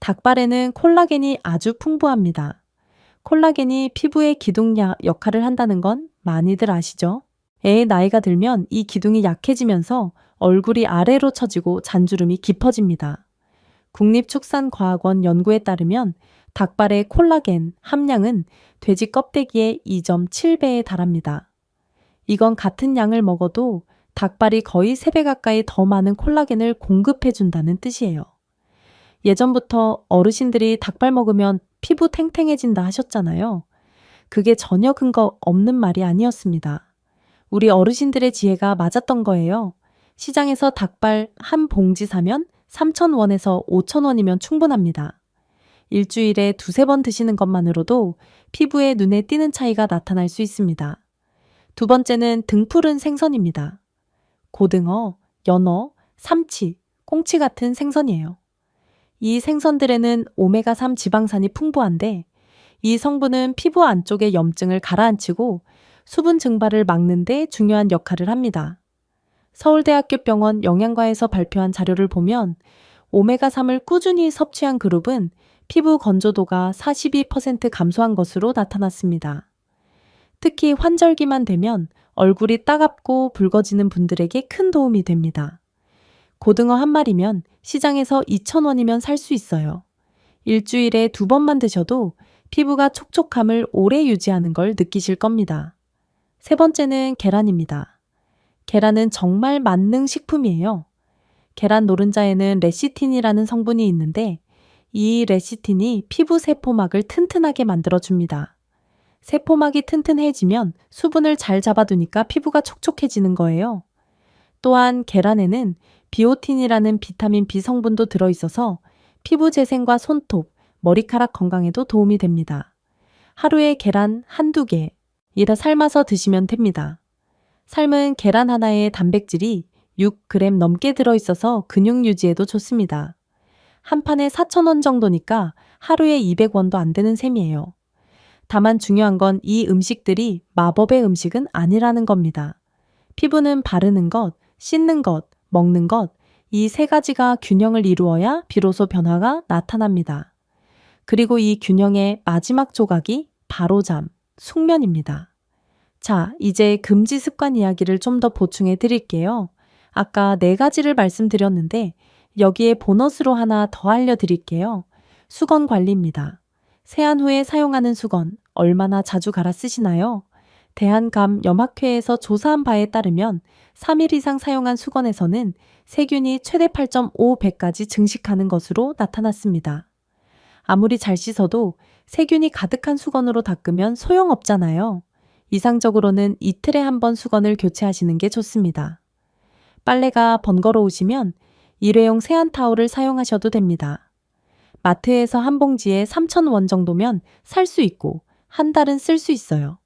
Speaker 1: 닭발에는 콜라겐이 아주 풍부합니다. 콜라겐이 피부의 기둥 역할을 한다는 건 많이들 아시죠? 애의 나이가 들면 이 기둥이 약해지면서 얼굴이 아래로 처지고 잔주름이 깊어집니다. 국립축산과학원 연구에 따르면 닭발의 콜라겐 함량은 돼지 껍데기의 2.7배에 달합니다. 이건 같은 양을 먹어도 닭발이 거의 3배 가까이 더 많은 콜라겐을 공급해준다는 뜻이에요. 예전부터 어르신들이 닭발 먹으면 피부 탱탱해진다 하셨잖아요. 그게 전혀 근거 없는 말이 아니었습니다. 우리 어르신들의 지혜가 맞았던 거예요. 시장에서 닭발 한 봉지 사면 3,000원에서 5,000원이면 충분합니다. 일주일에 2~3번 드시는 것만으로도 피부에 눈에 띄는 차이가 나타날 수 있습니다. 두 번째는 등푸른 생선입니다. 고등어, 연어, 삼치, 꽁치 같은 생선이에요. 이 생선들에는 오메가3 지방산이 풍부한데 이 성분은 피부 안쪽의 염증을 가라앉히고 수분 증발을 막는 데 중요한 역할을 합니다. 서울대학교 병원 영양과에서 발표한 자료를 보면 오메가3을 꾸준히 섭취한 그룹은 피부 건조도가 42% 감소한 것으로 나타났습니다. 특히 환절기만 되면 얼굴이 따갑고 붉어지는 분들에게 큰 도움이 됩니다. 고등어 한 마리면 시장에서 2,000원이면 살 수 있어요. 일주일에 2번만 드셔도 피부가 촉촉함을 오래 유지하는 걸 느끼실 겁니다. 세 번째는 계란입니다. 계란은 정말 만능 식품이에요. 계란 노른자에는 레시틴이라는 성분이 있는데 이 레시틴이 피부 세포막을 튼튼하게 만들어줍니다. 세포막이 튼튼해지면 수분을 잘 잡아두니까 피부가 촉촉해지는 거예요. 또한 계란에는 비오틴이라는 비타민 B 성분도 들어있어서 피부 재생과 손톱, 머리카락 건강에도 도움이 됩니다. 하루에 계란 한두 개, 이다 삶아서 드시면 됩니다. 삶은 계란 하나에 단백질이 6g 넘게 들어있어서 근육 유지에도 좋습니다. 한 판에 4,000원 정도니까 하루에 200원도 안 되는 셈이에요. 다만 중요한 건 이 음식들이 마법의 음식은 아니라는 겁니다. 피부는 바르는 것, 씻는 것, 먹는 것, 이 세 가지가 균형을 이루어야 비로소 변화가 나타납니다. 그리고 이 균형의 마지막 조각이 바로 잠, 숙면입니다. 자, 이제 금지 습관 이야기를 좀 더 보충해 드릴게요. 아까 4가지를 말씀드렸는데 여기에 보너스로 하나 더 알려드릴게요. 수건 관리입니다. 세안 후에 사용하는 수건 얼마나 자주 갈아 쓰시나요? 대한감염학회에서 조사한 바에 따르면 3일 이상 사용한 수건에서는 세균이 최대 8.5배까지 증식하는 것으로 나타났습니다. 아무리 잘 씻어도 세균이 가득한 수건으로 닦으면 소용없잖아요. 이상적으로는 이틀에 한 번 수건을 교체하시는 게 좋습니다. 빨래가 번거로우시면 일회용 세안 타올을 사용하셔도 됩니다. 마트에서 한 봉지에 3,000원 정도면 살 수 있고 한 달은 쓸 수 있어요.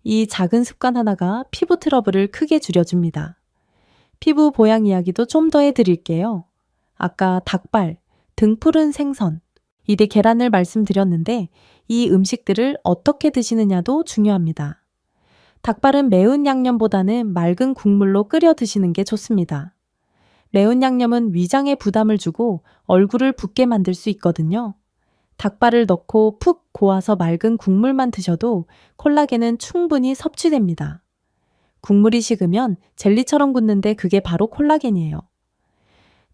Speaker 1: 이 작은 습관 하나가 피부 트러블을 크게 줄여줍니다. 피부 보양 이야기도 좀 더 해드릴게요. 아까 닭발, 등푸른 생선, 이대 계란을 말씀드렸는데 이 음식들을 어떻게 드시느냐도 중요합니다. 닭발은 매운 양념보다는 맑은 국물로 끓여 드시는 게 좋습니다. 매운 양념은 위장에 부담을 주고 얼굴을 붓게 만들 수 있거든요. 닭발을 넣고 푹 고아서 맑은 국물만 드셔도 콜라겐은 충분히 섭취됩니다. 국물이 식으면 젤리처럼 굳는데 그게 바로 콜라겐이에요.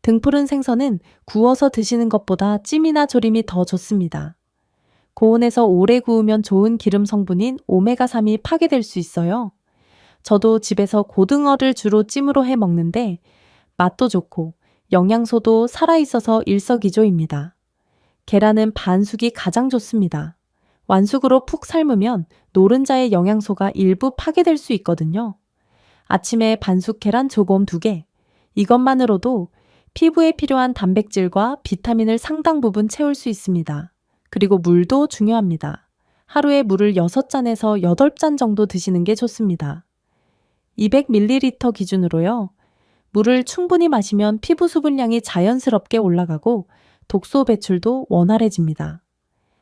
Speaker 1: 등푸른 생선은 구워서 드시는 것보다 찜이나 조림이 더 좋습니다. 고온에서 오래 구우면 좋은 기름 성분인 오메가3이 파괴될 수 있어요. 저도 집에서 고등어를 주로 찜으로 해 먹는데 맛도 좋고 영양소도 살아있어서 일석이조입니다. 계란은 반숙이 가장 좋습니다. 완숙으로 푹 삶으면 노른자의 영양소가 일부 파괴될 수 있거든요. 아침에 반숙 계란 조금 2개. 이것만으로도 피부에 필요한 단백질과 비타민을 상당 부분 채울 수 있습니다. 그리고 물도 중요합니다. 하루에 물을 6잔에서 8잔 정도 드시는 게 좋습니다. 200ml 기준으로요. 물을 충분히 마시면 피부 수분량이 자연스럽게 올라가고 독소 배출도 원활해집니다.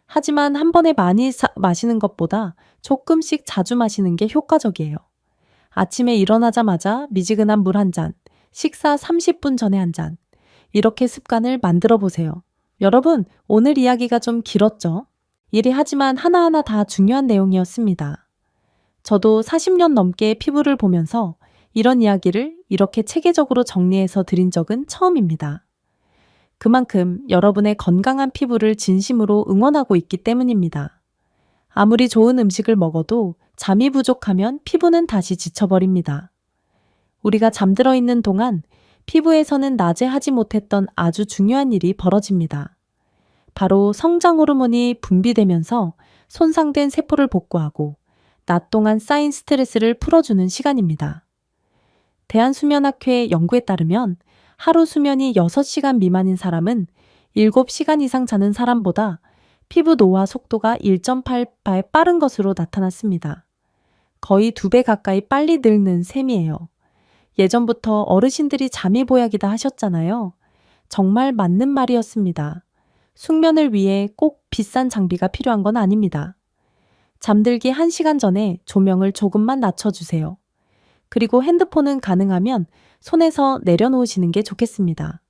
Speaker 1: 하지만 한 번에 많이 마시는 것보다 조금씩 자주 마시는 게 효과적이에요. 아침에 일어나자마자 미지근한 물 한 잔, 식사 30분 전에 한 잔, 이렇게 습관을 만들어 보세요. 여러분, 오늘 이야기가 좀 길었죠? 하지만 하나하나 다 중요한 내용이었습니다. 저도 40년 넘게 피부를 보면서 이런 이야기를 이렇게 체계적으로 정리해서 드린 적은 처음입니다. 그만큼 여러분의 건강한 피부를 진심으로 응원하고 있기 때문입니다. 아무리 좋은 음식을 먹어도 잠이 부족하면 피부는 다시 지쳐버립니다. 우리가 잠들어 있는 동안 피부에서는 낮에 하지 못했던 아주 중요한 일이 벌어집니다. 바로 성장 호르몬이 분비되면서 손상된 세포를 복구하고 낮 동안 쌓인 스트레스를 풀어주는 시간입니다. 대한수면학회 연구에 따르면 하루 수면이 6시간 미만인 사람은 7시간 이상 자는 사람보다 피부 노화 속도가 1.8배 빠른 것으로 나타났습니다. 거의 2배 가까이 빨리 늙는 셈이에요. 예전부터 어르신들이 잠이 보약이다 하셨잖아요. 정말 맞는 말이었습니다. 숙면을 위해 꼭 비싼 장비가 필요한 건 아닙니다. 잠들기 1시간 전에 조명을 조금만 낮춰주세요. 그리고 핸드폰은 가능하면 손에서 내려놓으시는 게 좋겠습니다.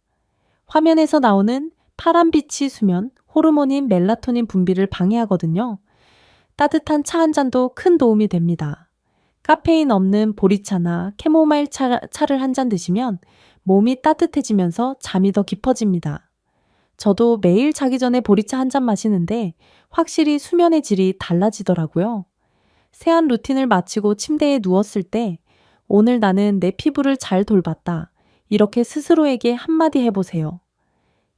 Speaker 1: 화면에서 나오는 파란빛이 수면 호르몬인 멜라토닌 분비를 방해하거든요. 따뜻한 차 한 잔도 큰 도움이 됩니다. 카페인 없는 보리차나 캐모마일 차를 한 잔 드시면 몸이 따뜻해지면서 잠이 더 깊어집니다. 저도 매일 자기 전에 보리차 한 잔 마시는데 확실히 수면의 질이 달라지더라고요. 세안 루틴을 마치고 침대에 누웠을 때 오늘 나는 내 피부를 잘 돌봤다. 이렇게 스스로에게 한마디 해보세요.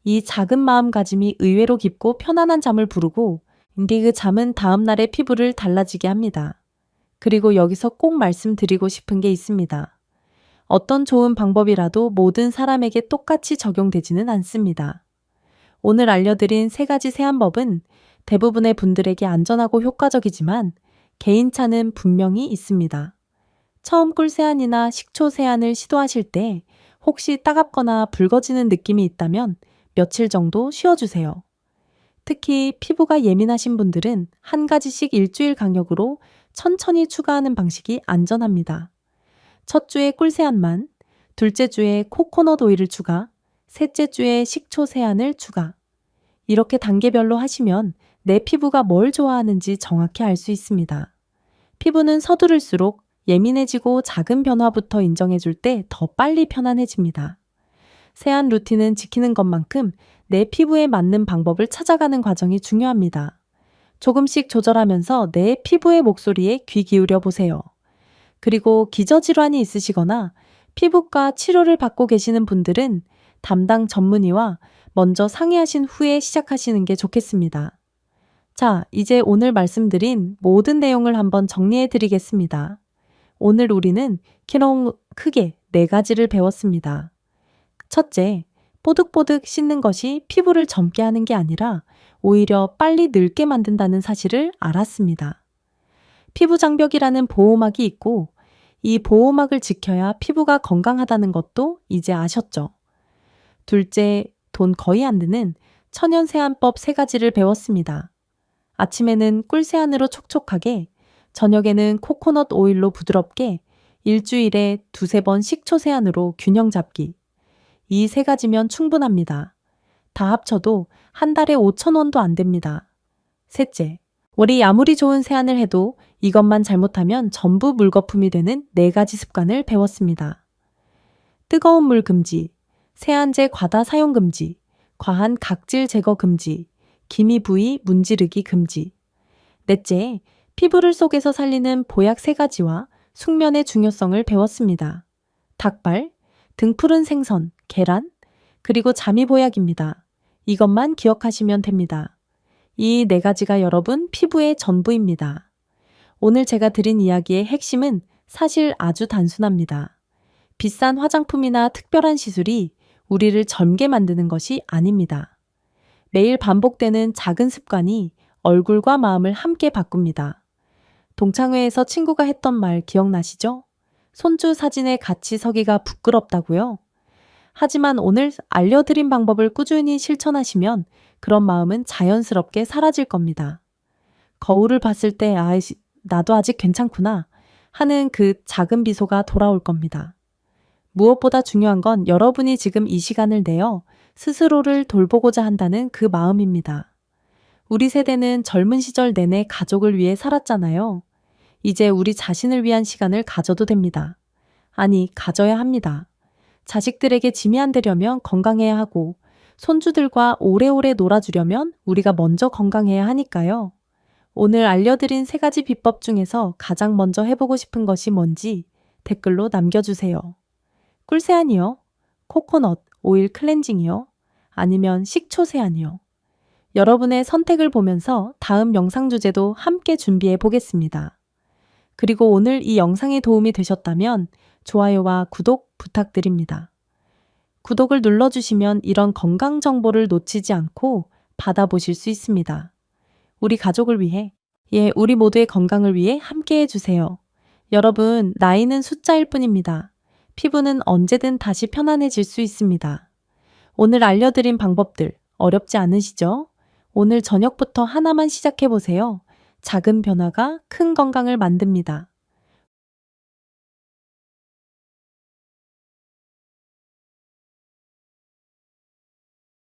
Speaker 1: 이 작은 마음가짐이 의외로 깊고 편안한 잠을 부르고 그 잠은 다음날의 피부를 달라지게 합니다. 그리고 여기서 꼭 말씀드리고 싶은 게 있습니다. 어떤 좋은 방법이라도 모든 사람에게 똑같이 적용되지는 않습니다. 오늘 알려드린 3가지 세안법은 대부분의 분들에게 안전하고 효과적이지만 개인차는 분명히 있습니다. 처음 꿀세안이나 식초 세안을 시도하실 때 혹시 따갑거나 붉어지는 느낌이 있다면 며칠 정도 쉬어주세요. 특히 피부가 예민하신 분들은 1가지씩 일주일 간격으로 천천히 추가하는 방식이 안전합니다. 첫 주에 꿀세안만, 둘째 주에 코코넛 오일을 추가, 셋째 주에 식초 세안을 추가. 이렇게 단계별로 하시면 내 피부가 뭘 좋아하는지 정확히 알 수 있습니다. 피부는 서두를수록 예민해지고 작은 변화부터 인정해줄 때 더 빨리 편안해집니다. 세안 루틴은 지키는 것만큼 내 피부에 맞는 방법을 찾아가는 과정이 중요합니다. 조금씩 조절하면서 내 피부의 목소리에 귀 기울여 보세요. 그리고 기저질환이 있으시거나 피부과 치료를 받고 계시는 분들은 담당 전문의와 먼저 상의하신 후에 시작하시는 게 좋겠습니다. 자, 이제 오늘 말씀드린 모든 내용을 한번 정리해 드리겠습니다. 오늘 우리는 크게 4가지를 배웠습니다. 첫째, 뽀득뽀득 씻는 것이 피부를 젊게 하는 게 아니라 오히려 빨리 늙게 만든다는 사실을 알았습니다. 피부 장벽이라는 보호막이 있고 이 보호막을 지켜야 피부가 건강하다는 것도 이제 아셨죠? 둘째, 돈 거의 안 드는 천연 세안법 3가지를 배웠습니다. 아침에는 꿀세안으로 촉촉하게, 저녁에는 코코넛 오일로 부드럽게, 일주일에 2-3번 식초 세안으로 균형 잡기. 이 3가지면 충분합니다. 다 합쳐도 한 달에 5,000원도 안 됩니다. 셋째, 우리 아무리 좋은 세안을 해도 이것만 잘못하면 전부 물거품이 되는 4가지 습관을 배웠습니다. 뜨거운 물 금지, 세안제 과다 사용 금지, 과한 각질 제거 금지, 기미 부위 문지르기 금지. 넷째, 피부를 속에서 살리는 보약 3가지와 숙면의 중요성을 배웠습니다. 닭발, 등푸른 생선, 계란, 그리고 잠이 보약입니다. 이것만 기억하시면 됩니다. 이 4가지가 여러분 피부의 전부입니다. 오늘 제가 드린 이야기의 핵심은 사실 아주 단순합니다. 비싼 화장품이나 특별한 시술이 우리를 젊게 만드는 것이 아닙니다. 매일 반복되는 작은 습관이 얼굴과 마음을 함께 바꿉니다. 동창회에서 친구가 했던 말 기억나시죠? 손주 사진에 같이 서기가 부끄럽다고요? 하지만 오늘 알려드린 방법을 꾸준히 실천하시면 그런 마음은 자연스럽게 사라질 겁니다. 거울을 봤을 때 나도 아직 괜찮구나 하는 그 작은 미소가 돌아올 겁니다. 무엇보다 중요한 건 여러분이 지금 이 시간을 내어 스스로를 돌보고자 한다는 그 마음입니다. 우리 세대는 젊은 시절 내내 가족을 위해 살았잖아요. 이제 우리 자신을 위한 시간을 가져도 됩니다. 아니, 가져야 합니다. 자식들에게 짐이 안 되려면 건강해야 하고, 손주들과 오래오래 놀아주려면 우리가 먼저 건강해야 하니까요. 오늘 알려드린 3가지 비법 중에서 가장 먼저 해보고 싶은 것이 뭔지 댓글로 남겨주세요. 꿀세안이요? 코코넛 오일 클렌징이요? 아니면 식초 세안이요? 여러분의 선택을 보면서 다음 영상 주제도 함께 준비해 보겠습니다. 그리고 오늘 이 영상이 도움이 되셨다면 좋아요와 구독 부탁드립니다. 구독을 눌러주시면 이런 건강 정보를 놓치지 않고 받아보실 수 있습니다. 우리 가족을 위해, 우리 모두의 건강을 위해 함께 해주세요. 여러분, 나이는 숫자일 뿐입니다. 피부는 언제든 다시 편안해질 수 있습니다. 오늘 알려드린 방법들 어렵지 않으시죠? 오늘 저녁부터 하나만 시작해보세요. 작은 변화가 큰 건강을 만듭니다.